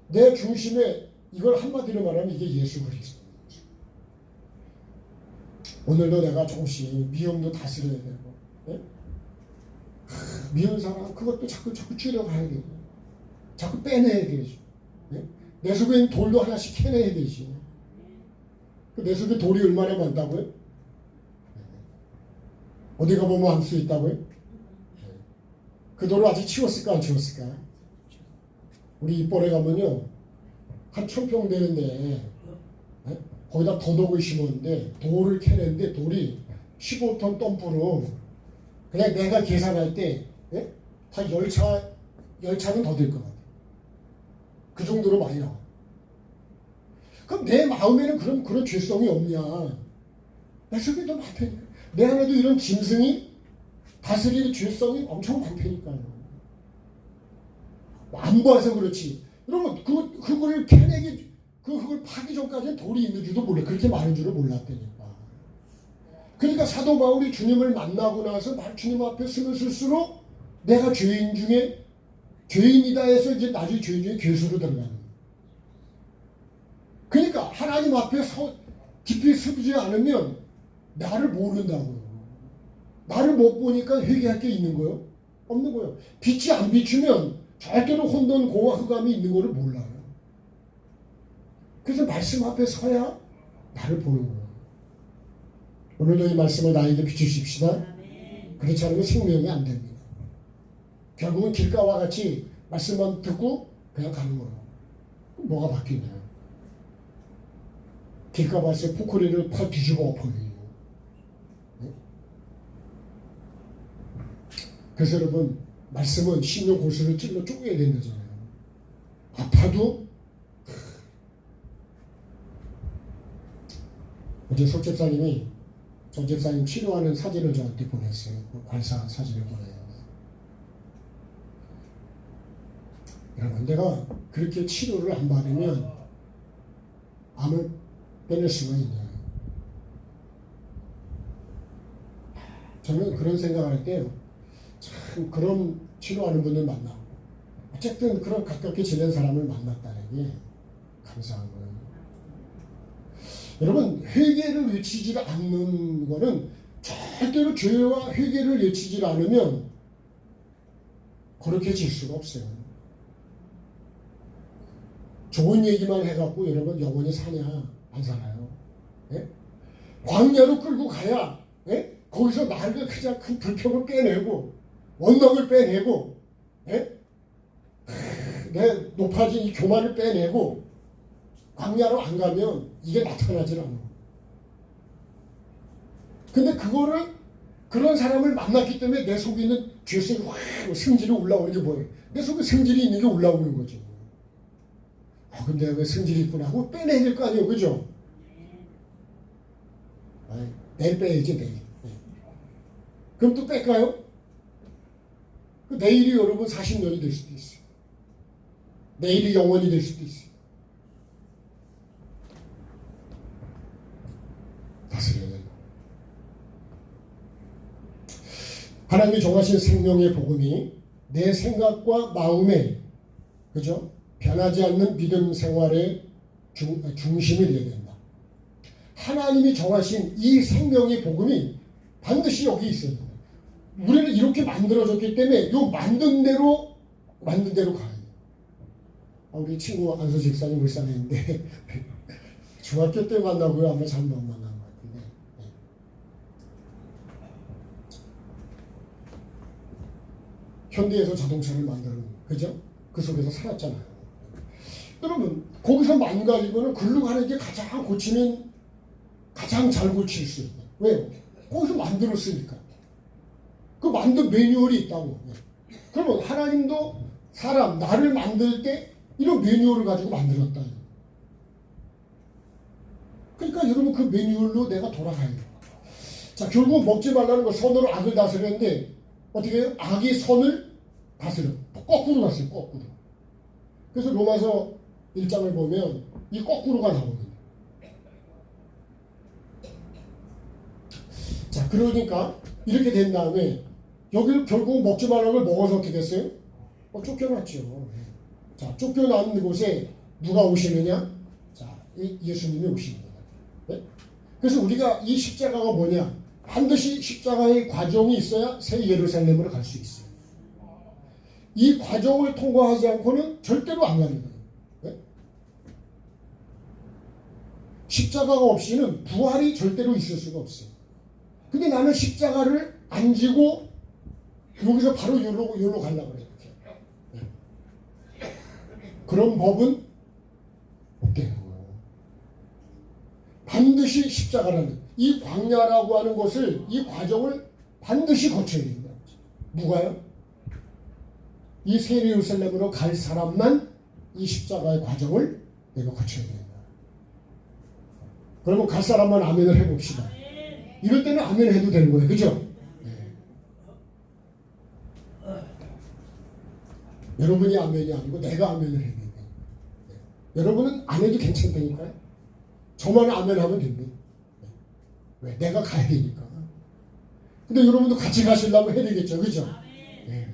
내 중심에 이걸 한마디로 말하면 이게 예수 그리스도. 오늘도 내가 조금씩 미움도 다스려야 되고, 예? 미운 사람 그것도 자꾸 줄여가야 되고, 자꾸 빼내야 되죠. 예? 내 속에 있는 돌도 하나씩 캐내야 되지. 내 속에 돌이 얼마나 많다고요? 어디 가보면 알 수 있다고요? 그 돌을 아직 치웠을까 안 치웠을까? 우리 입벌에 가면요 한 1000평 되는데 거기다 도덕을 심었는데 돌을 캐냈는데 돌이 15톤 덤프로 그냥 내가 계산할 때 한 10차는 더 될 것 같아. 그 정도로 많이 나와. 그럼 내 마음에는 그런 죄성이 없냐? 내 속에도 많다니까. 내 안에도 이런 짐승이 다스리는 죄성이 엄청 많다니까요. 안 봐서 그렇지. 여러분 그걸 캐내기 그 흙을 파기 전까지는 돌이 있는 줄도 몰라. 그렇게 많은 줄을 몰랐다니까. 그러니까 사도 바울이 주님을 만나고 나서 주님 앞에 서면 쓸수록 내가 죄인 중에 죄인이다 해서 이제 나중에 죄인 중에 괴수로 들어가는 거예요. 그러니까 하나님 앞에 깊이 서지 않으면 나를 모른다고요. 나를 못 보니까 회개할 게 있는 거예요? 없는 거예요. 빛이 안 비추면 절대로 혼돈, 공허, 흑암이 있는 거를 몰라요. 그래서 말씀 앞에 서야 나를 보는 거예요. 오늘도 이 말씀을 나에게 비추십시다. 그렇지 않으면 생명이 안 됩니다. 결국은 길가와 같이 말씀만 듣고 그냥 가는 거예요. 뭐가 바뀌나요? 길가밭에 포크리를 파 뒤집어 엎어요. 그래서 여러분 말씀은 심령 골수를 찔러 쪼개야 된다잖아요. 아파도 어제 석 집사님이 정 집사님 치료하는 사진을 저한테 보냈어요. 관사 사진을 보내요. 여러분 내가 그렇게 치료를 안 받으면 암을 빼낼 수가 있냐. 저는 그런 생각할 때 참 그런 치료하는 분들 만나고 어쨌든 그런 가깝게 지낸 사람을 만났다는 게 감사한 거예요. 여러분 회개를 외치지 않는 거는 절대로 죄와 회개를 외치지 않으면 그렇게 질 수가 없어요. 좋은 얘기만 해갖고 여러분 영원히 사냐? 안 살아요. 예? 광야로 끌고 가야 예? 거기서 나를 가장 큰 불평을 빼내고 원망을 빼내고 예? 내 높아진 이 교만을 빼내고 광야로 안 가면 이게 나타나질 않아. 근데 그런 사람을 만났기 때문에 내 속에 있는 죄성이 확 성질이 올라오는 게 뭐예요? 내 속에 성질이 있는 게 올라오는 거죠. 근데 왜 성질이 있구나 하고 빼내야 될 거 아니에요, 그죠? 내일 빼야지, 내일. 그럼 또 뺄까요? 그 내일이 여러분 40년이 될 수도 있어요. 내일이 영원이 될 수도 있어요. 다스려야 돼요. 하나님이 정하신 생명의 복음이 내 생각과 마음에, 그죠? 변하지 않는 믿음 생활의 중심이 되어야 된다. 하나님이 정하신 이 생명의 복음이 반드시 여기 있어야 된다. 우리는 이렇게 만들어졌기 때문에 요 만든 대로 가야 돼요. 우리 친구 안소식 사님 불쌍했는데 중학교 때 만나고요. 아마 잘못 만난 것 같은데. 현대에서 자동차를 만드는, 그죠? 그 속에서 살았잖아요. 여러분, 거기서 망가지고는 글로 가는 게 가장 잘 고칠 수 있는. 왜요? 거기서 만들었으니까. 그 만든 매뉴얼이 있다고. 그러면 하나님도 나를 만들 때 이런 매뉴얼을 가지고 만들었다. 그러니까 여러분 그 매뉴얼로 내가 돌아가야 돼요. 자, 결국 먹지 말라는 거 선으로 악을 다스렸는데 어떻게 해요? 악이 선을 다스려. 거꾸로 갔어요, 거꾸로. 그래서 로마서 1장을 보면 이 거꾸로가 나오거든요. 자, 그러니까 이렇게 된 다음에 여기를 결국 먹지 말라는 걸 먹어서 어떻게 됐어요? 쫓겨났죠. 자, 쫓겨난 곳에 누가 오시느냐? 자, 예수님이 오십니다. 네? 그래서 우리가 이 십자가가 뭐냐? 반드시 십자가의 과정이 있어야 새 예루살렘으로 갈 수 있어요. 이 과정을 통과하지 않고는 절대로 안 갑니다. 네? 십자가가 없이는 부활이 절대로 있을 수가 없어요. 근데 나는 십자가를 안 지고 여기서 바로 여기로 가려고 그래요. 네. 그런 법은 없대요. 반드시 십자가라는 이 광야라고 하는 것을, 이 과정을 반드시 거쳐야 된다. 누가요? 이 새 예루살렘으로 갈 사람만 이 십자가의 과정을 내가 거쳐야 된다. 그러면 갈 사람만 아멘을 해봅시다. 이럴 때는 아멘 해도 되는 거예요. 그죠? 네. 여러분이 아멘이 아니고 내가 아멘을 해야 된다. 네. 여러분은 안 해도 괜찮다니까요. 저만 아멘하면 됩니다. 네. 왜? 내가 가야 되니까. 근데 여러분도 같이 가시려면 해야 되겠죠. 그죠? 네.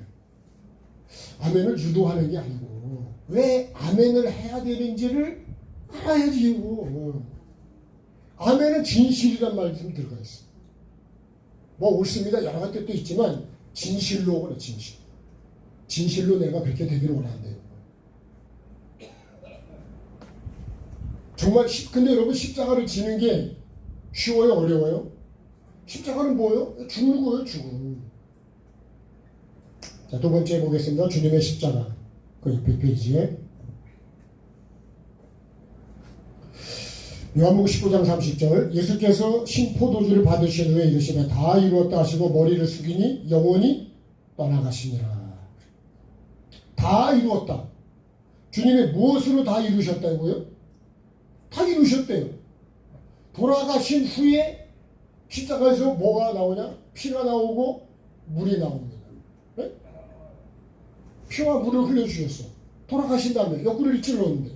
아멘을 유도하는 게 아니고 왜 아멘을 해야 되는지를 알아야지요. 아멘은 진실이란 말씀 들어가 있어요. 뭐 옳습니다. 여러 가지 뜻도 있지만 진실로 그래, 진실. 진실로 내가 그렇게 되기를 원한대요. 정말 근데 여러분 십자가를 지는 게 쉬워요, 어려워요? 십자가는 뭐예요? 죽는 거예요, 죽음. 자, 두 번째 보겠습니다. 주님의 십자가. 그 옆에 페이지에. 요한복음 19장 30절 예수께서 신포도주를 받으신 후에 이르시되 다 이루었다 하시고 머리를 숙이니 영원히 떠나가시니라. 다 이루었다. 주님이 무엇으로 다 이루셨다고요? 다 이루셨대요. 돌아가신 후에 십자가에서 뭐가 나오냐? 피가 나오고 물이 나옵니다. 네? 피와 물을 흘려주셨어. 돌아가신 다음에 옆구리를 찔렀는데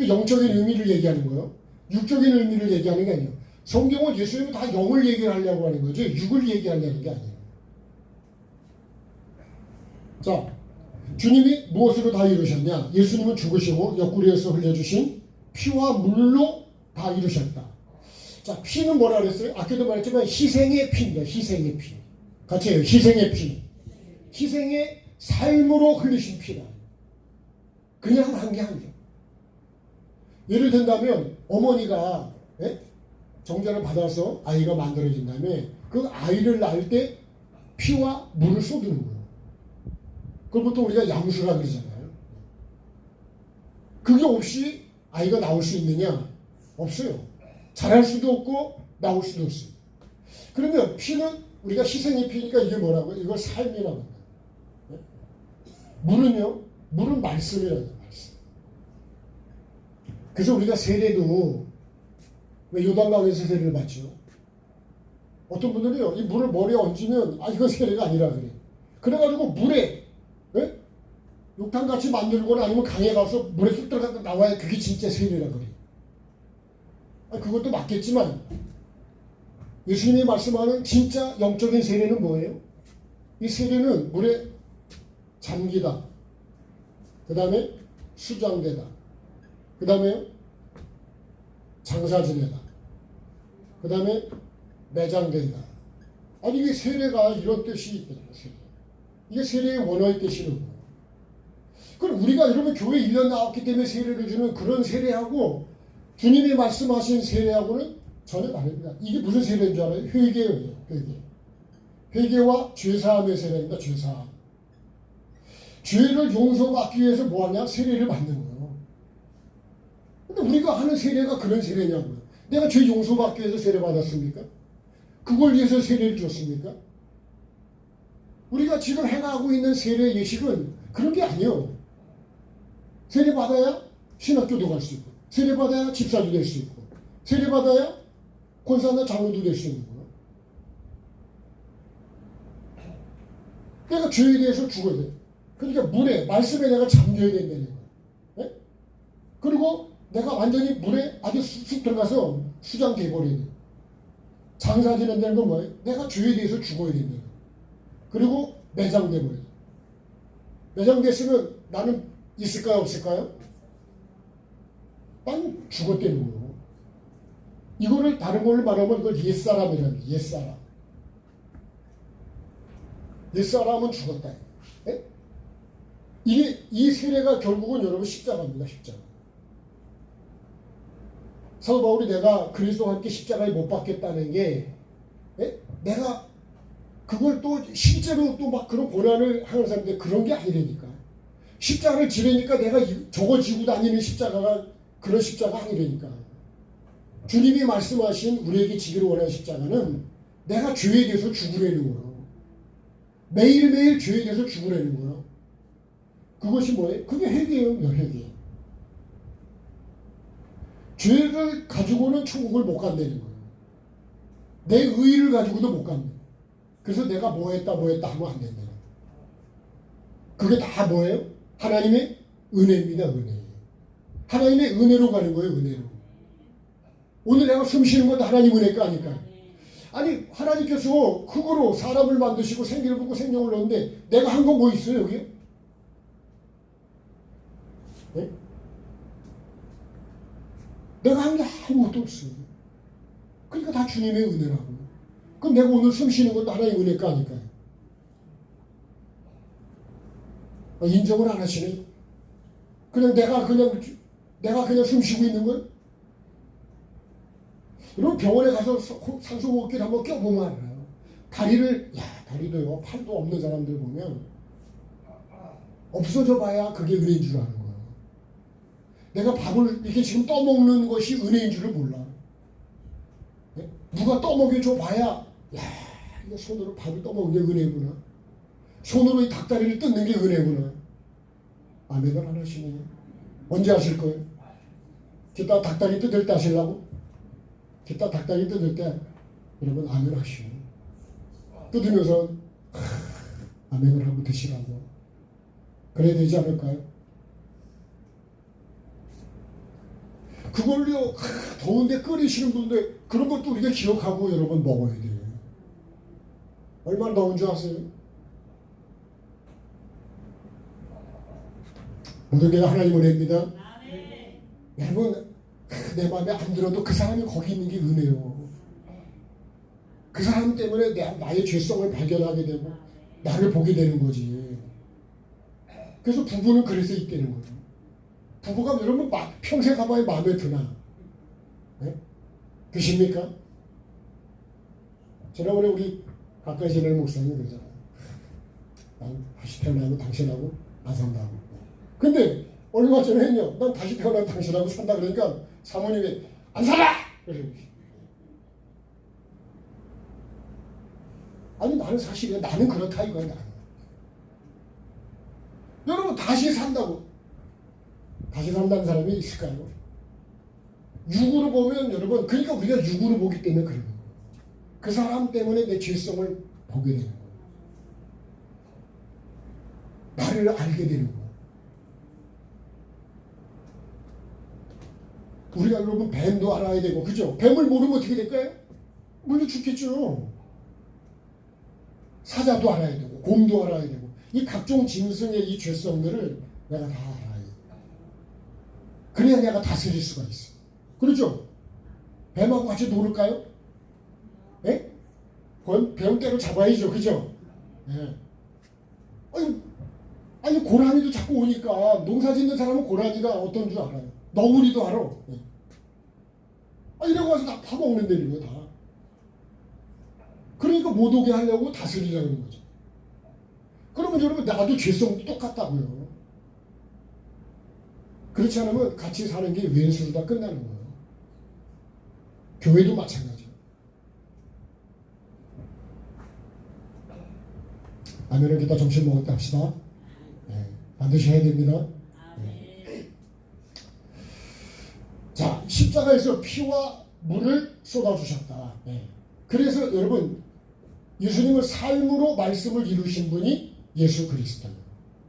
영적인 의미를 얘기하는 거예요. 육적인 의미를 얘기하는 게 아니에요. 성경은 예수님은 다 영을 얘기하려고 하는 거죠. 육을 얘기하려는 게 아니에요. 자, 주님이 무엇으로 다 이루셨냐? 예수님은 죽으시고 옆구리에서 흘려주신 피와 물로 다 이루셨다. 자, 피는 뭐라 그랬어요? 아까도 말했지만 희생의 피입니다. 희생의 피. 같이 해요. 희생의 피. 희생의 삶으로 흘리신 피다. 그냥 한 게 아니에요. 예를 든다면 어머니가 정자를 받아서 아이가 만들어진 다음에 그 아이를 낳을 때 피와 물을 쏟는 거예요. 그걸 보통 우리가 양수라 그러잖아요. 그게 없이 아이가 나올 수 있느냐? 없어요. 자랄 수도 없고 나올 수도 없어요. 그러면 피는 우리가 희생의 피니까 이게 뭐라고요? 이걸 삶이라고 합니다. 네? 물은요? 물은 말씀이라고 해요. 말씀. 그래서 우리가 세례도 왜 요단강에서 세례를 받죠? 어떤 분들이요, 이 물을 머리에 얹으면 이건 세례가 아니라 그래. 그래가지고 물에 욕탕같이 만들거나 아니면 강에 가서 물에 쑥 들어갔다 나와야 그게 진짜 세례라 그래. 그것도 맞겠지만 예수님이 말씀하는 진짜 영적인 세례는 뭐예요? 이 세례는 물에 잠기다, 그 다음에 수장되다, 그 다음에 장사 지내다, 그 다음에 매장된다. 이게 세례가 이런 뜻이 있거든요. 세례. 이게 세례의 원어의 뜻이는 거예요. 그럼 우리가 이러면 교회 1년 나왔기 때문에 세례를 주는 그런 세례하고 주님이 말씀하신 세례하고는 전혀 다릅니다. 이게 무슨 세례인 줄 알아요? 회개예요. 회개. 회개와 죄사함의 세례입니다. 죄사함. 죄를 용서받기 위해서 뭐하냐? 세례를 받는 거예요. 근데 우리가 하는 세례가 그런 세례냐고요. 내가 죄 용서받기 위해서 세례 받았습니까? 그걸 위해서 세례를 줬습니까? 우리가 지금 행하고 있는 세례 예식은 그런 게 아니에요. 세례 받아야 신학교도 갈 수 있고, 세례 받아야 집사도 될 수 있고, 세례 받아야 권사나 장로도 될 수 있는 거예요. 내가 죄에 대해서 죽어야 돼. 그러니까 물에, 말씀에 내가 잠겨야 된다는 거예요. 네? 그리고 내가 완전히 물에 아주 쑥 들어가서 수장돼 버려야 돼. 장사 지낸다는 건 뭐예요? 내가 죄에 대해서 죽어야 된다는 거예요. 그리고 매장돼 버려야 돼. 매장됐으면 나는 있을까요? 없을까요? 난 죽었다는 거예요. 이거를 다른 걸로 말하면 이걸 옛사람이라는 거예요. 옛사람. 옛사람은 죽었다. 네? 이 세례가 결국은 여러분 십자가입니다. 십자가. 사도 바울이 내가 그리스도와 함께 십자가에 못 박겠다는 게 내가 그걸 또 실제로 또 막 그런 고난을 하는 사람들 그런 게 아니라니까. 십자가를 지르니까 내가 저거 지고 다니는 십자가가 그런 십자가 아니라니까. 주님이 말씀하신 우리에게 지기를 원하는 십자가는 내가 죄에 대해서 죽으려는 거예요. 매일매일 죄에 대해서 죽으려는 거예요. 그것이 뭐예요? 그게 회개예요. 회개. 죄를 가지고는 천국을 못 간다는 거예요. 내 의의를 가지고도 못 간다. 그래서 내가 뭐 했다 하면 안 된다. 그게 다 뭐예요? 하나님의 은혜입니다. 은혜. 하나님의 은혜로 가는 거예요. 은혜로. 오늘 내가 숨 쉬는 것도 하나님 은혜가 아닐까요? 아니 하나님께서 흙으로 사람을 만드시고 생기를 붓고 생명을 넣었는데 내가 한 건 뭐 있어요 여기? 네? 내가 한 게 아무것도 없어요. 그러니까 다 주님의 은혜라고. 그럼 내가 오늘 숨 쉬는 것도 하나님의 은혜가 아닐까요? 인정을 안 하시네. 그냥 내가 그냥 숨 쉬고 있는 거예요? 여러분 병원에 가서 산소호흡기를 한번 껴보면 알아요. 다리도요, 팔도 없는 사람들 보면 없어져 봐야 그게 은혜인 줄 아는 거예요. 내가 밥을 이렇게 지금 떠먹는 것이 은혜인 줄을 몰라. 네? 누가 떠먹여줘 봐야 이게 손으로 밥을 떠먹는 게 은혜구나. 손으로 이 닭다리를 뜯는 게 은혜구나. 아멘을 안 하시네요. 언제 하실 거예요? 기타 닭다리 뜯을 때 하시려고? 기타 닭다리 뜯을 때 여러분 아멘 하시오. 뜯으면서 아멘을 하고 드시라고. 그래야 되지 않을까요? 그걸요 더운데 끓이시는 분들 그런 것도 우리가 기억하고 여러분 먹어야 돼요. 얼마나 더운 줄 아세요? 모든 게 하나님 은혜입니다. 여러분 내 마음에 안 들어도 그 사람이 거기 있는 게 은혜요. 그 사람 때문에 나의 죄성을 발견하게 되고 나를 보게 되는 거지. 그래서 부부는 그래서 있다는 거예요. 부부가 여러분 평생 가봐야 마음에 드나? 네? 드십니까? 지난번에 우리 가까이 지내는 목사님이 그러잖아요. 난 다시 태어나면 당신하고 안 산다고. 근데 얼마 전에 했냐? 난 다시 태어나면 당신하고 산다 그러니까 사모님이 안 살아! 아니 나는 사실은 나는 그렇다 이거야 나는. 여러분 다시 산다고 다시 산다는 사람이 있을까요? 육으로 보면 여러분 그러니까 우리가 육으로 보기 때문에 그러는 거예요. 그 사람 때문에 내 죄성을 보게 되는 거예요. 나를 알게 되는 거예요. 우리가 여러분 뱀도 알아야 되고 그죠? 뱀을 모르면 어떻게 될까요? 물려 죽겠죠. 사자도 알아야 되고 곰도 알아야 되고 이 각종 짐승의 이 죄성들을 내가 다 알아야 돼. 그래야 내가 다스릴 수가 있어. 그렇죠? 뱀하고 같이 놀을까요? 예? 뱀 때로 잡아야죠. 그죠? 예. 아니 고라니도 자꾸 오니까 농사 짓는 사람은 고라니가 어떤 줄 알아요. 너구리도 알아. 예. 이러고 와서 다 파먹는다는 거야 다. 그러니까 못 오게 하려고 다스리려는 거죠. 그러면 여러분 나도 죄성도 똑같다고요. 그렇지 않으면 같이 사는 게 왼수로 다 끝나는 거예요. 교회도 마찬가지예요. 아멘을 기다 점심 먹을 때 합시다. 네, 반드시 해야 됩니다. 네. 자, 십자가에서 피와 물을 쏟아주셨다. 네. 그래서 여러분 예수님은 삶으로 말씀을 이루신 분이 예수 그리스도예요.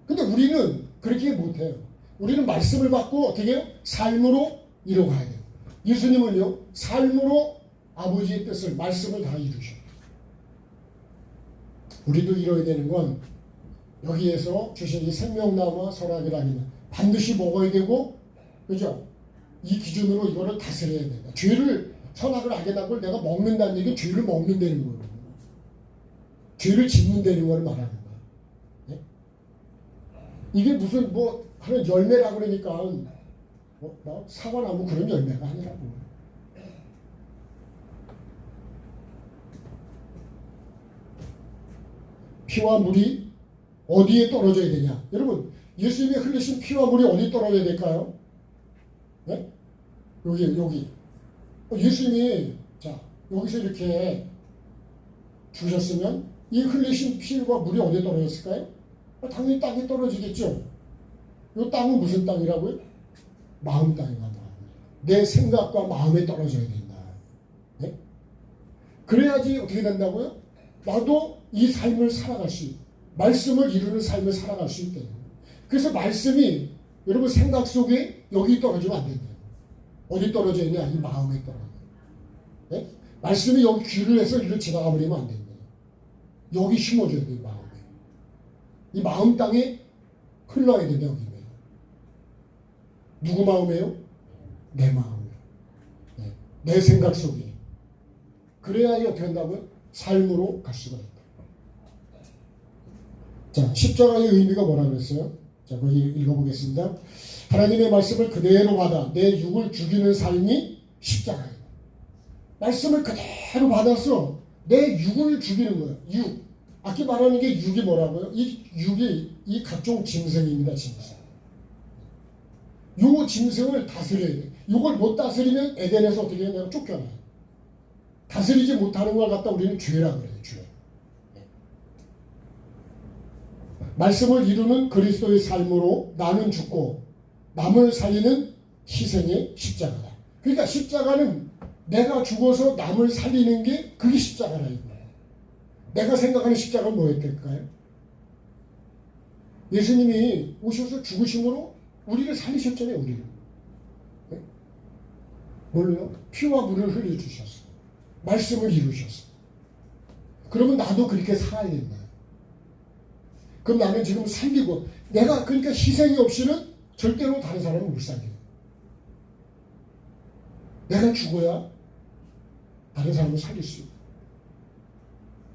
근데 우리는 그렇게 못해요. 우리는 말씀을 받고 어떻게 해요? 삶으로 이루어가야 돼요. 예수님은요 삶으로 아버지의 뜻을 말씀을 다 이루셔요. 우리도 이뤄야 되는 건 여기에서 주신 이 생명나무와 선악이라는 반드시 먹어야 되고 그죠? 이 기준으로 이거를 다스려야 된다. 죄를 선악을 악에다 걸 내가 먹는다는 얘기는 죄를 먹는다는 거예요. 죄를 짓는다는 걸 말하는 거예요. 네? 이게 무슨 뭐 하는 열매라고 그러니까 사과나무 그런 열매가 아니라고. 피와 물이 어디에 떨어져야 되냐? 여러분 예수님이 흘리신 피와 물이 어디 떨어져야 될까요? 네? 여기. 예수님이 자 여기서 이렇게 주셨으면 이 흘리신 피와 물이 어디에 떨어졌을까요? 당연히 땅에 떨어지겠죠. 이 땅은 무슨 땅이라고요? 마음 땅이다. 내 생각과 마음에 떨어져야 된다. 네? 그래야지 어떻게 된다고요? 나도 이 삶을 살아갈 수 있고 말씀을 이루는 삶을 살아갈 수 있다. 그래서 말씀이 여러분 생각 속에 여기 떨어지면 안 된다. 어디 떨어져 있냐? 이 마음에 떨어져. 네? 말씀이 여기 귀를 해서 이리로 지나가 버리면 안 된다. 여기 심어줘야 돼. 마음에. 이 마음 땅에 흘러야 된다. 여기. 누구 마음이에요? 내 마음이에요. 네. 내 생각 속에. 그래야 어떻게 한다고요? 삶으로 갈 수가 있다. 자, 십자가의 의미가 뭐라고 그랬어요? 자, 거기 읽어보겠습니다. 하나님의 말씀을 그대로 받아 내 육을 죽이는 삶이 십자가예요. 말씀을 그대로 받아서 내 육을 죽이는 거예요. 육. 아까 말하는 게 육이 뭐라고요? 이 육이 이 각종 짐승입니다. 짐승. 요 짐승을 다스려야 돼. 이걸 못 다스리면 에덴에서 어떻게 해야 쫓겨나요. 다스리지 못하는 걸 갖다 우리는 죄라 그래요. 죄. 말씀을 이루는 그리스도의 삶으로 나는 죽고 남을 살리는 희생의 십자가다. 그러니까 십자가는 내가 죽어서 남을 살리는 게 그게 십자가라 이거예요. 내가 생각하는 십자가는 뭐였을까요? 예수님이 오셔서 죽으심으로 우리를 살리셨잖아요. 우리를. 네? 뭘로요? 피와 물을 흘려주셨어. 말씀을 이루셨어. 그러면 나도 그렇게 살아야 된다. 그럼 나는 지금 살리고 내가 그러니까 희생이 없이는 절대로 다른 사람은 못 살려요. 내가 죽어야 다른 사람을 살릴 수 있고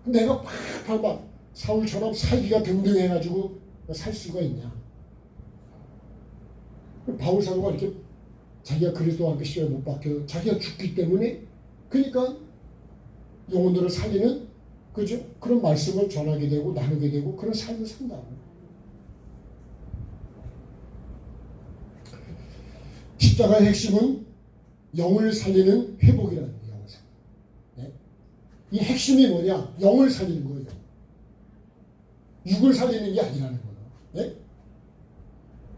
내가 팍팍 사울처럼 살기가 등등해가지고 살 수가 있냐. 바울 사도가 이렇게 자기가 그리스도와 함께 십자가에 못 박혀 자기가 죽기 때문에 그러니까 영혼들을 살리는 그죠? 그런 말씀을 전하게 되고 나누게 되고 그런 삶을 산다고. 십자가의 핵심은 영을 살리는 회복이라는 거예요. 네? 이 핵심이 뭐냐? 영을 살리는 거예요. 육을 살리는 게 아니라는 거예요. 예?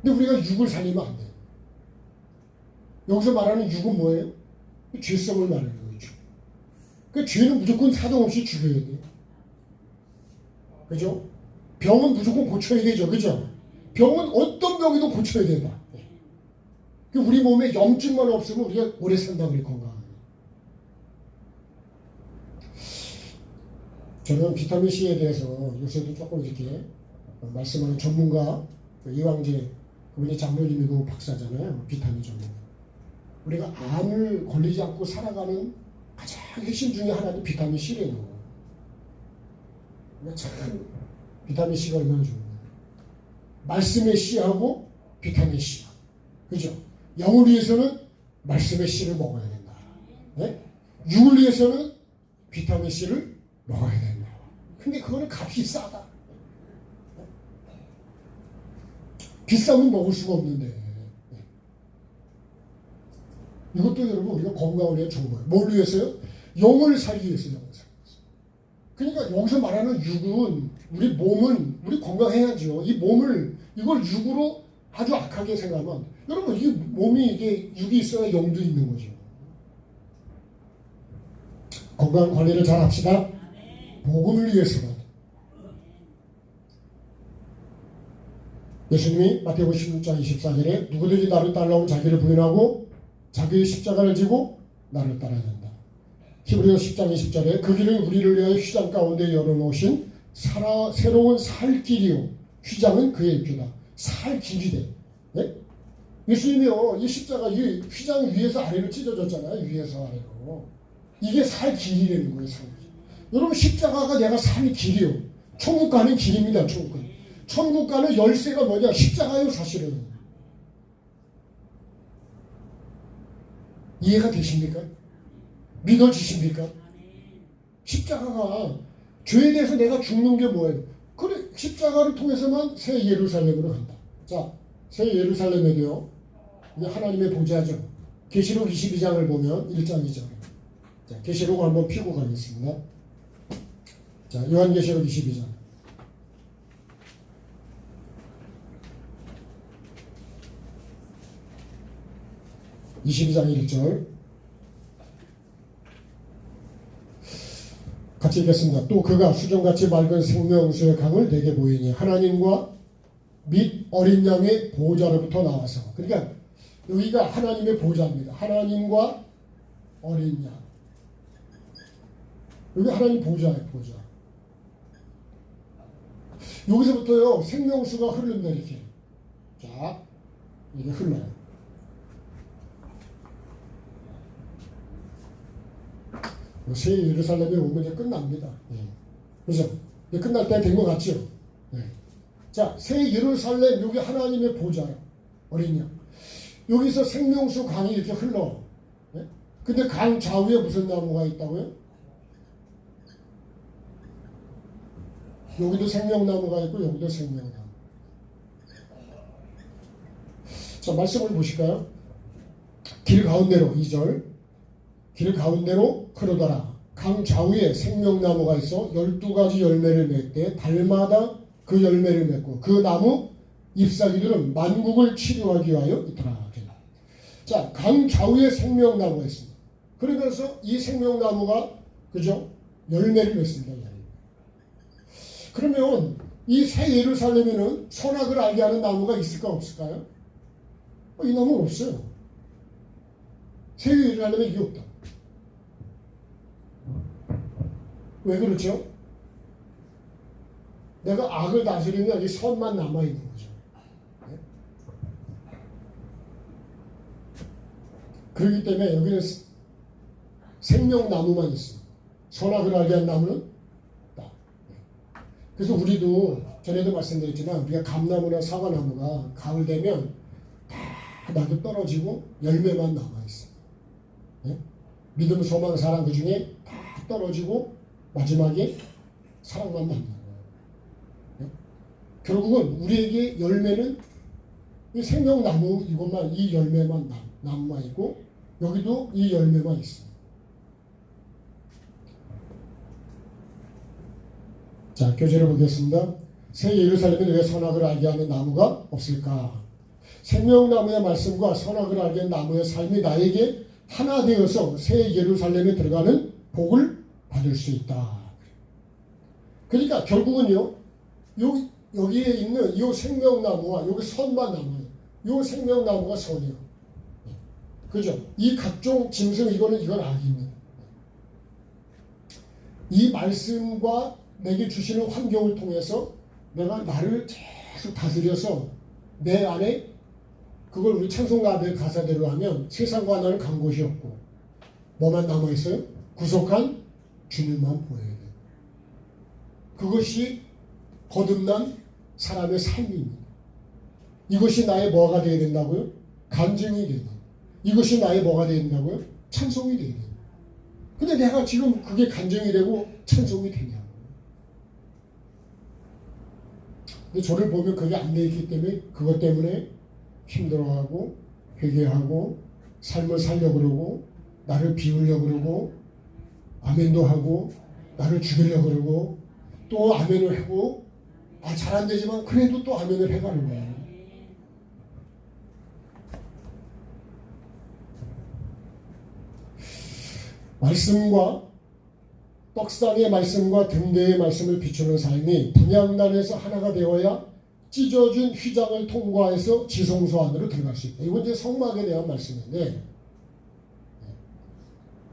근데 우리가 육을 살리면 안 돼요. 여기서 말하는 육은 뭐예요? 죄성을 말하는 거죠. 그 죄는 무조건 사정없이 죽여야 돼요. 그죠? 병은 무조건 고쳐야 되죠. 그죠? 병은 어떤 병이도 고쳐야 된다. 우리 몸에 염증만 없으면 우리가 오래 산다 그래, 건강하게. 저는 비타민C에 대해서 요새도 조금 이렇게 말씀하는 전문가, 이왕재, 그분이 장로님이고 박사잖아요. 비타민 전문가. 우리가 암을 걸리지 않고 살아가는 가장 핵심 중에 하나는 비타민C래요. 그러니까 참 비타민C가 얼마나 좋은 거예요. 말씀의 C하고 비타민C. 그죠? 영을 위해서는 말씀의 C를 먹어야 된다. 네? 육을 위해서는 비타민C를 먹어야 된다. 근데 그거는 값이 싸다. 비싸면 먹을 수가 없는데. 이것도 여러분 우리가 건강을 위해 좋은 거예요. 뭘 위해서요? 영을 살기 위해서 영을 살기 위해서. 그러니까 여기서 말하는 육은 우리 몸은 우리 건강해야죠. 이 몸을 이걸 육으로 아주 악하게 생각하면 여러분 이 몸이 이게 육이 있어야 영도 있는 거죠. 건강 관리를 잘 합시다. 복음을 위해서만. 예수님이 마태복음 16장 24절에 누구든지 나를 따라오면 자기를 부인하고 자기의 십자가를 지고 나를 따라야 된다. 히브리서 10장 20절에 그 길은 우리를 위하여 휘장 가운데 열어놓으신 새로운 살 길이요 휘장은 그의 입주다. 살 길이래. 네? 예수님이요 이 십자가 이 휘장 위에서 아래로 찢어졌잖아요. 위에서 아래로. 이게 살 길이라는 거예요. 살 길. 여러분 십자가가 내가 살 길이요. 천국 가는 길입니다. 천국 가는. 천국 가는 열쇠가 뭐냐? 십자가요 사실은. 이해가 되십니까? 믿어지십니까? 십자가가 죄에 대해서 내가 죽는 게 뭐예요? 그래 십자가를 통해서만 새 예루살렘으로 간다. 자, 새 예루살렘에도요. 이게 하나님의 보좌죠. 계시록 22장을 보면 1장 2절. 자, 계시록을 한번 펴고 가겠습니다. 자, 요한계시록 22장. (22장 1절) 같이 읽겠습니다. 또 그가 수정같이 맑은 생명수의 강을 내게 보이니 하나님과 및 어린 양의 보호자로부터 나와서, 그러니까 여기가 하나님의 보호자입니다. 하나님과 어린 양. 여기 하나님 보호자예요. 보호자. 여기서부터요 생명수가 흐른다. 이렇게. 자, 이게 흘러요. 새 예루살렘에 오면 이제 끝납니다. 그죠? 이제 끝날 때 된 것 같죠? 자, 새 예루살렘, 여기 하나님의 보좌요. 어린 양. 여기서 생명수 강이 이렇게 흘러. 근데 강 좌우에 무슨 나무가 있다고요? 여기도 생명나무가 있고, 여기도 생명나무. 자, 말씀을 보실까요? 길 가운데로, 2절. 길 가운데로 흐르더라. 강 좌우에 생명나무가 있어 12가지 열매를 맺되 달마다 그 열매를 맺고 그 나무 잎사귀들은 만국을 치료하기 위하여 있더라. 자, 강 좌우에 생명나무가 있습니다. 그러면서 이 생명나무가 그죠? 열매를 맺습니다. 그러면 이 새 예루살렘에는 선악을 알게 하는 나무가 있을까 없을까요? 이 나무는 없어요. 새 예루살렘에 이게 없다. 왜 그렇죠? 내가 악을 다스리면 여기 선만 남아있는 거죠. 네? 그렇기 때문에 여기는 생명나무만 있어. 선악을 알게 한 나무는 없다. 그래서 우리도 전에도 말씀드렸지만 우리가 감나무나 사과나무가 가을 되면 다 낙이 떨어지고 열매만 남아있어. 네? 믿음, 소망, 사랑 그 중에 다 떨어지고 마지막에 사랑만 남는 거예요. 네? 결국은 우리에게 열매는 이 생명나무 이것만 이 열매만 남아 있고 여기도 이 열매만 있어요. 자, 교재를 보겠습니다. 새 예루살렘에 왜 선악을 알게 하는 나무가 없을까? 생명나무의 말씀과 선악을 알게 하는 나무의 삶이 나에게 하나 되어서 새 예루살렘에 들어가는 복을 받을 수 있다. 그러니까 결국은요, 여기에 있는 이 생명나무와 여기 선만 남아요. 이 생명나무가 선이요. 그죠? 이 각종 짐승 이건 악입니다. 이 말씀과 내게 주시는 환경을 통해서 내가 나를 계속 다스려서 내 안에 그걸 우리 찬송가의 가사대로 하면 세상과 나는 간 곳이 없고 뭐만 남아있어요? 구속한 주님만 보여야 돼요. 그것이 거듭난 사람의 삶입니다. 이것이 나의 뭐가 되어야 된다고요? 간증이 되는. 이것이 나의 뭐가 되어야 된다고요? 찬송이 되어야 돼요. 근데 내가 지금 그게 간증이 되고 찬송이 되냐고. 근데 저를 보면 그게 안 돼 있기 때문에 그것 때문에 힘들어하고 회개하고 삶을 살려고 그러고 나를 비우려고 그러고 아멘도 하고 나를 죽이려고 그러고 또 아멘을 하고 잘 안 되지만 그래도 또 아멘을 해가는 거예요. 말씀과 떡상의 말씀과 등대의 말씀을 비추는 삶이 분향단에서 하나가 되어야 찢어진 휘장을 통과해서 지성소 안으로 들어갈 수 있다. 이건 이제 성막에 대한 말씀인데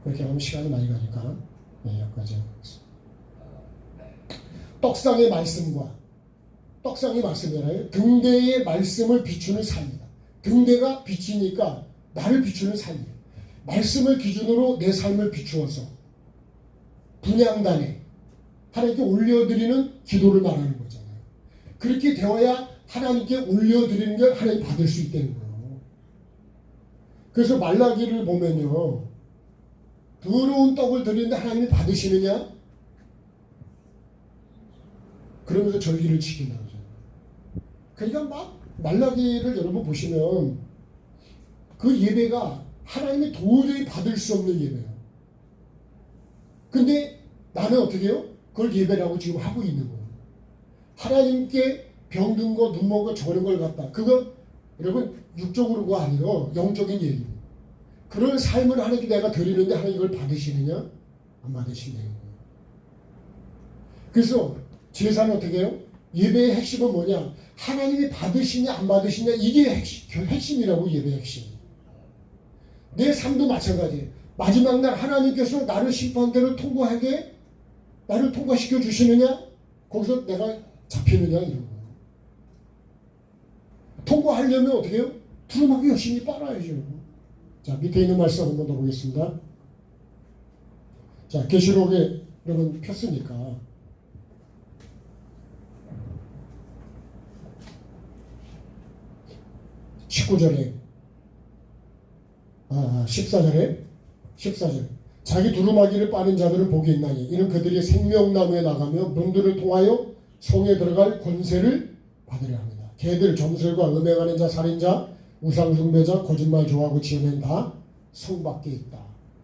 그렇게 하면 시간이 많이 가니까 여기까지 하겠습니다. 떡상의 말씀과 떡상의 말씀이잖아요. 등대의 말씀을 비추는 삶이다. 등대가 비치니까 나를 비추는 삶이에요. 말씀을 기준으로 내 삶을 비추어서 분향단에 하나님께 올려드리는 기도를 말하는 거잖아요. 그렇게 되어야 하나님께 올려드리는 걸 하나님 받을 수 있다는 거예요. 그래서 말라기를 보면요. 더러운 떡을 드리는데 하나님이 받으시느냐? 그러면서 절기를 지킨다고 하잖아요. 그러니까 막 말라기를 여러분 보시면 그 예배가 하나님이 도저히 받을 수 없는 예배예요. 근데 나는 어떻게 해요? 그걸 예배라고 지금 하고 있는 거예요. 하나님께 병든 거, 눈먼 거, 저런 걸 갖다. 그거 여러분 육적으로가 아니라 영적인 얘기예요. 그런 삶을 하나님께 내가 드리는데 하나님 이걸 받으시느냐? 안 받으시는 거예요. 그래서 제사는 어떻게 해요? 예배의 핵심은 뭐냐? 하나님이 받으시냐 안 받으시냐 이게 핵심이라고 예배의 핵심. 내 삶도 마찬가지예요. 마지막 날 하나님께서 나를 심판대를 통과하게 나를 통과시켜 주시느냐? 거기서 내가 잡히느냐 이런 거예요. 통과하려면 어떻게 해요? 두루마기 열심히 빨아야죠. 자, 밑에 있는 말씀 한번 더 보겠습니다. 자, 계시록에 여러분 폈으니까 19절에 14절 자기 두루마기를 빠는 자들은 복이 있나니 이는 그들이 생명나무에 나가며 문들을 통하여 성에 들어갈 권세를 받으려 합니다. 개들, 점술과 음행하는 자, 살인자, 우상숭배자, 거짓말 좋아하고 지어낸 다 성 밖에 있다.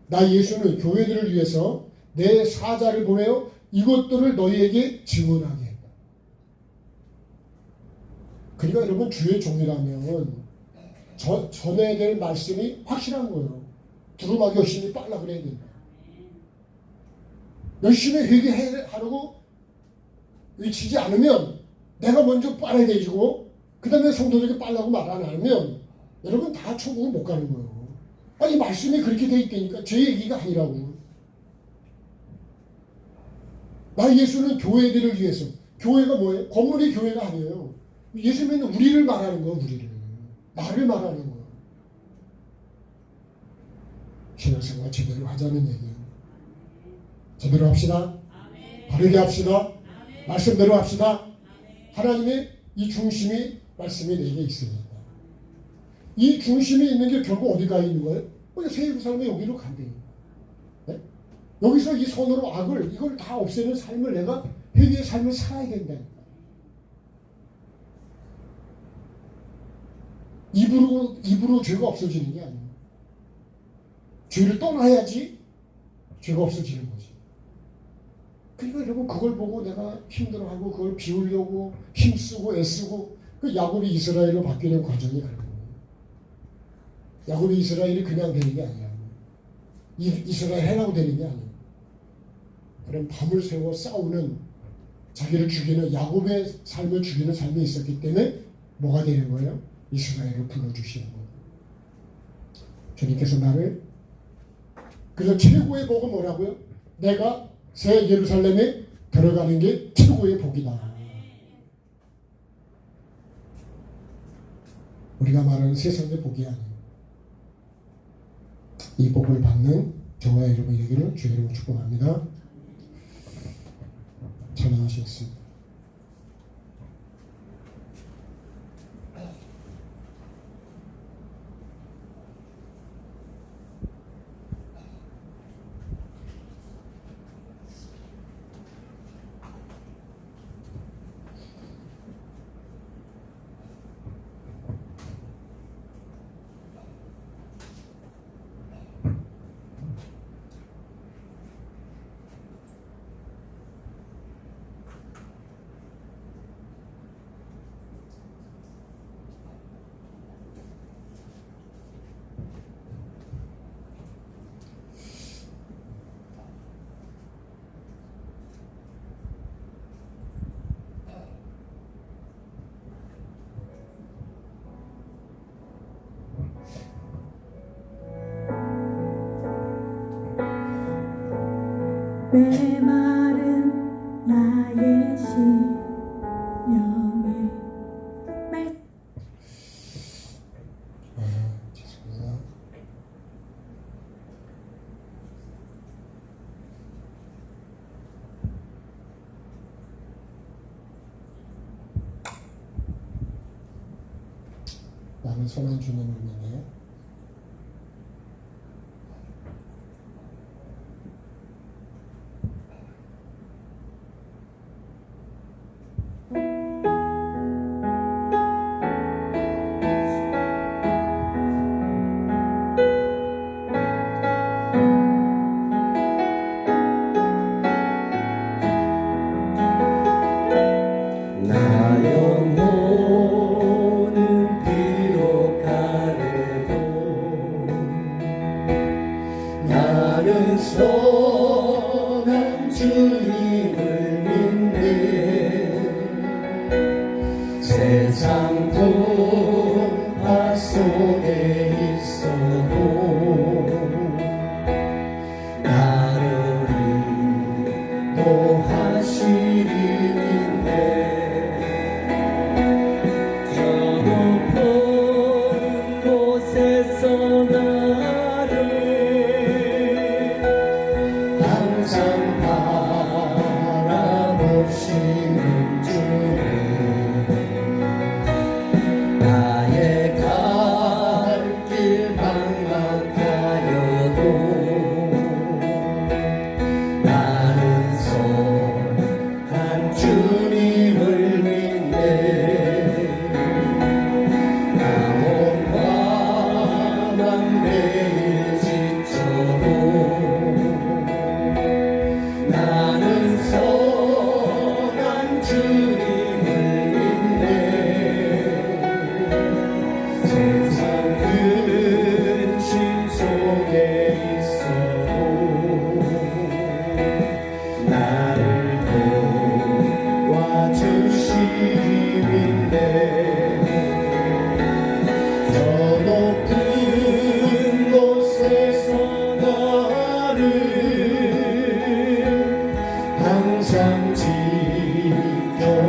나 예수는 교회들을 위해서 내 사자를 보내어 이것들을 너희에게 증언하게 했다. 그러니까 여러분 주의 종이라면 전해야 될 말씀이 확실한 거예요. 두루마기 열심히 빨라 그래야 된다. 열심히 회개하려고 외치지 않으면 내가 먼저 빨아야 되고 그 다음에 성도들에게 빨라고 말 안 하면 여러분 다 천국을 못 가는 거예요. 아니 말씀이 그렇게 돼 있다니까 제 얘기가 아니라고. 나 예수는 교회들을 위해서. 교회가 뭐예요? 건물이 교회가 아니에요. 예수 믿는 우리를 말하는 거예요. 우리를. 나를 말하는 거예요. 신앙생활 제대로 하자는 얘기예요. 제대로 합시다. 바르게 합시다. 말씀대로 합시다. 하나님의 이 중심이 말씀이 내게 있습니다. 이 중심이 있는 게 결국 어디가 있는 거예요? 새 예루살렘에 여기로 간대요. 네? 여기서 이 손으로 악을 이걸 다 없애는 삶을 내가 회개의 삶을 살아야 된다. 입으로 죄가 없어지는 게 아니에요. 죄를 떠나야지 죄가 없어지는 거지. 그러니까 여러분 그걸 보고 내가 힘들어하고 그걸 비우려고 힘쓰고 애쓰고 그 야곱이 이스라엘로 바뀌는 과정이 그런 거예요. 야곱이 이스라엘이 그냥 되는 게 아니야. 이스라엘 해라고 되는 게 아니에요. 그런 밤을 새워 싸우는 자기를 죽이는 야곱의 삶을 죽이는 삶이 있었기 때문에 뭐가 되는 거예요? 이스라엘을 불러주시는 거예요. 주님께서 나를 그래서 최고의 복은 뭐라고요? 내가 새 예루살렘에 들어가는 게 최고의 복이다. 우리가 말하는 세상의 복이 아니에요. 이 복을 받는 저와 여러분이 되기를 주의 이름으로 축복합니다. 찬양하시겠습니다. 메마른 나의 심령에 죄송합니다. 나는 선한 주님을 믿네. 나는 선한 주님을 믿네. 세상 풍파 속에 있어도 나를 인도하시리 믿네. 저 높은 곳에서 항상 바라보시는 주님, 나의 갈 길 막막하여도 나는 선한 주님을 믿네. 나온 밤만 매일 지쳐도 나는 선한 주님을 믿네. 세상 근심 속에 있어도 나를 도와주시는데 저 높은 곳에서 나를 항상 지켜주시네.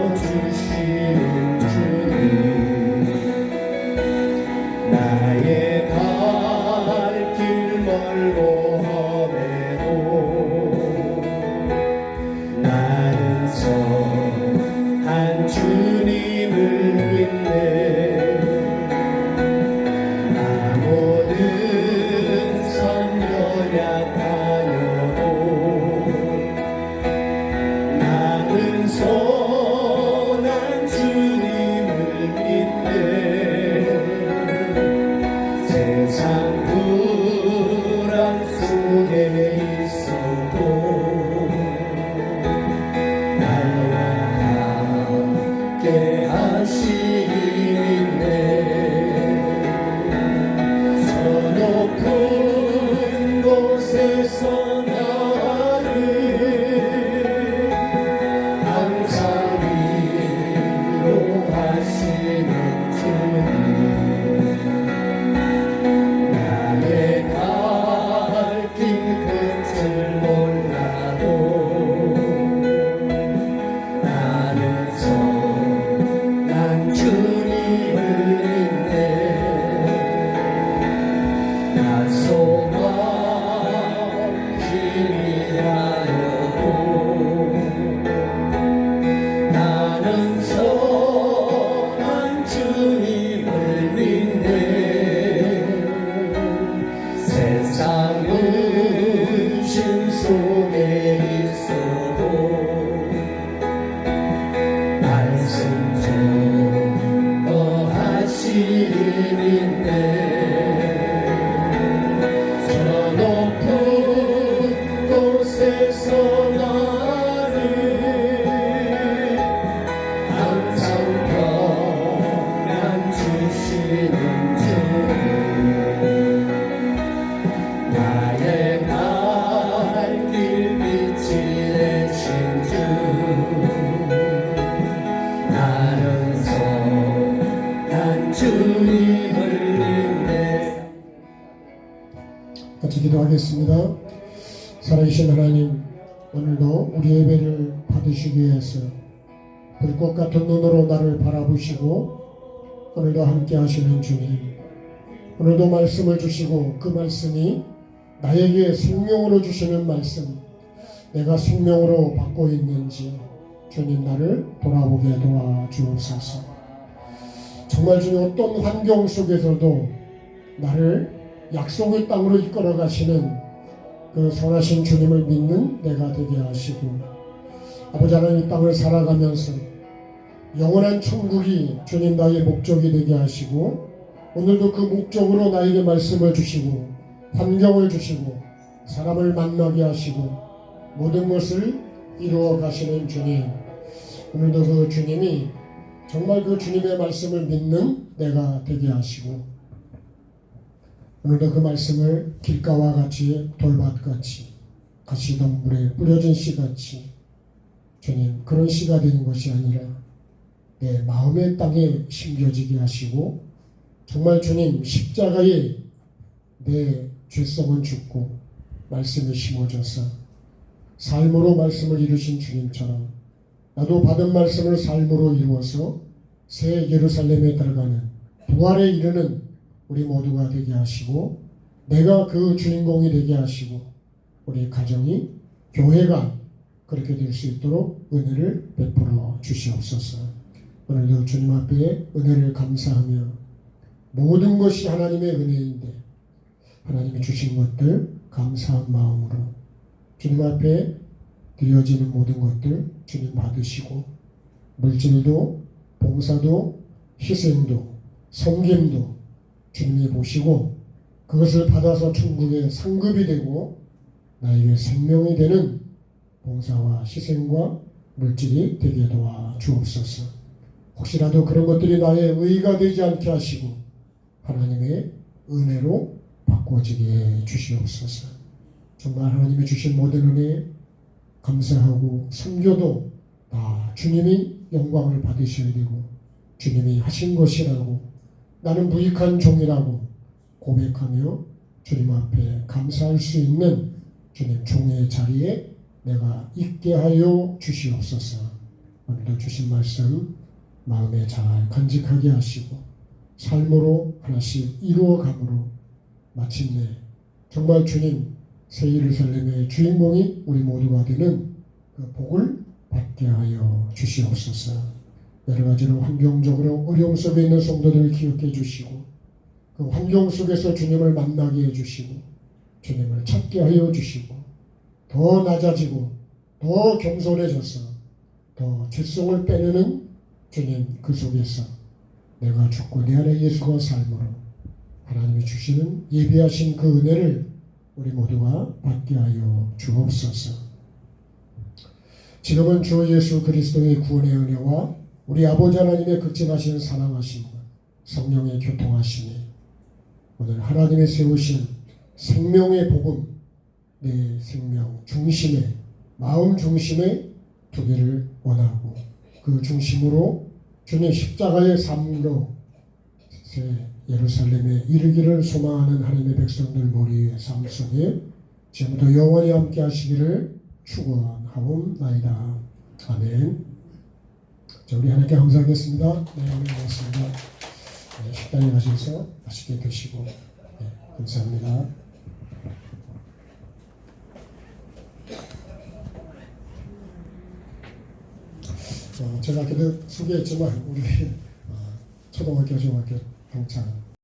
승천거하시는데 저 높은 곳에서 나를 항상 평안 주시는 주 나의 발길 빛이 되신 주 나는 선한 주님을 믿네. 같이 기도하겠습니다. 살아계신 하나님, 오늘도 우리 예배를 받으시기 위해서 불꽃 같은 눈으로 나를 바라보시고 오늘도 함께 하시는 주님, 오늘도 말씀을 주시고 그 말씀이 나에게 생명으로 주시는 말씀, 내가 생명으로 받고 있는지 주님 나를 돌아보게 도와주옵소서. 정말 주님 어떤 환경 속에서도 나를 약속의 땅으로 이끌어 가시는 그 선하신 주님을 믿는 내가 되게 하시고, 아버지 하나님 이 땅을 살아가면서 영원한 천국이 주님 나의 목적이 되게 하시고, 오늘도 그 목적으로 나에게 말씀을 주시고 환경을 주시고 사람을 만나게 하시고 모든 것을 이루어 가시는 주님, 오늘도 그 주님이 정말 그 주님의 말씀을 믿는 내가 되게 하시고, 오늘도 그 말씀을 길가와 같이 돌밭같이 가시덤불에 뿌려진 씨같이 주님 그런 씨가 되는 것이 아니라 내 마음의 땅에 심겨지게 하시고, 정말 주님 십자가에 내 죄성은 죽고 말씀이 심어져서 삶으로 말씀을 이루신 주님처럼 나도 받은 말씀을 삶으로 이루어서 새 예루살렘에 들어가는 부활에 이르는 우리 모두가 되게 하시고, 내가 그 주인공이 되게 하시고 우리 가정이 교회가 그렇게 될 수 있도록 은혜를 베풀어 주시옵소서. 오늘도 주님 앞에 은혜를 감사하며 모든 것이 하나님의 은혜인데 하나님이 주신 것들 감사한 마음으로 주님 앞에 드려지는 모든 것들 주님 받으시고, 물질도 봉사도 희생도 섬김도 주님이 보시고 그것을 받아서 천국의 상급이 되고 나에게 생명이 되는 봉사와 희생과 물질이 되게 도와 주옵소서. 혹시라도 그런 것들이 나의 의가 되지 않게 하시고 하나님의 은혜로 바꿔지게 주시옵소서. 정말 하나님이 주신 모든 은혜 감사하고 섬겨도 다 주님이 영광을 받으셔야 되고 주님이 하신 것이라고 나는 무익한 종이라고 고백하며 주님 앞에 감사할 수 있는 주님 종의 자리에 내가 있게 하여 주시옵소서. 오늘도 주신 말씀 마음에 잘 간직하게 하시고 삶으로 하나씩 이루어감으로 마침내 정말 주님 새 예루살렘의 주인공이 우리 모두가 되는 그 복을 받게 하여 주시옵소서. 여러 가지로 환경적으로 어려움 속에 있는 성도들을 기억해 주시고 그 환경 속에서 주님을 만나게 해주시고 주님을 찾게 하여 주시고 더 낮아지고 더 겸손해져서 더 죄성을 빼내는 주님 그 속에서 내가 죽고 내 안에 예수가 삶으로 하나님이 주시는 예비하신 그 은혜를 우리 모두가 받게 하여 주옵소서. 지금은 주 예수 그리스도의 구원의 은혜와 우리 아버지 하나님의 극진하신 사랑하심과 성령의 교통하심이 오늘 하나님의 세우신 생명의 복음, 내 생명 중심에 마음 중심에 두기를 원하고 그 중심으로 주님 십자가의 삶으로 새 예루살렘에 이르기를 소망하는 하나님의 백성들 머리의 삶 속에 지금부터 영원히 함께 하시기를 축원하옵나이다. 아멘. 자, 우리 하나님께 감사하겠습니다. 네, 오늘 고맙습니다. 네, 식당에 가셔서 맛있게 드시고 네, 감사합니다. 제가 아까도 소개했지만 우리 초등학교, 중학교 동창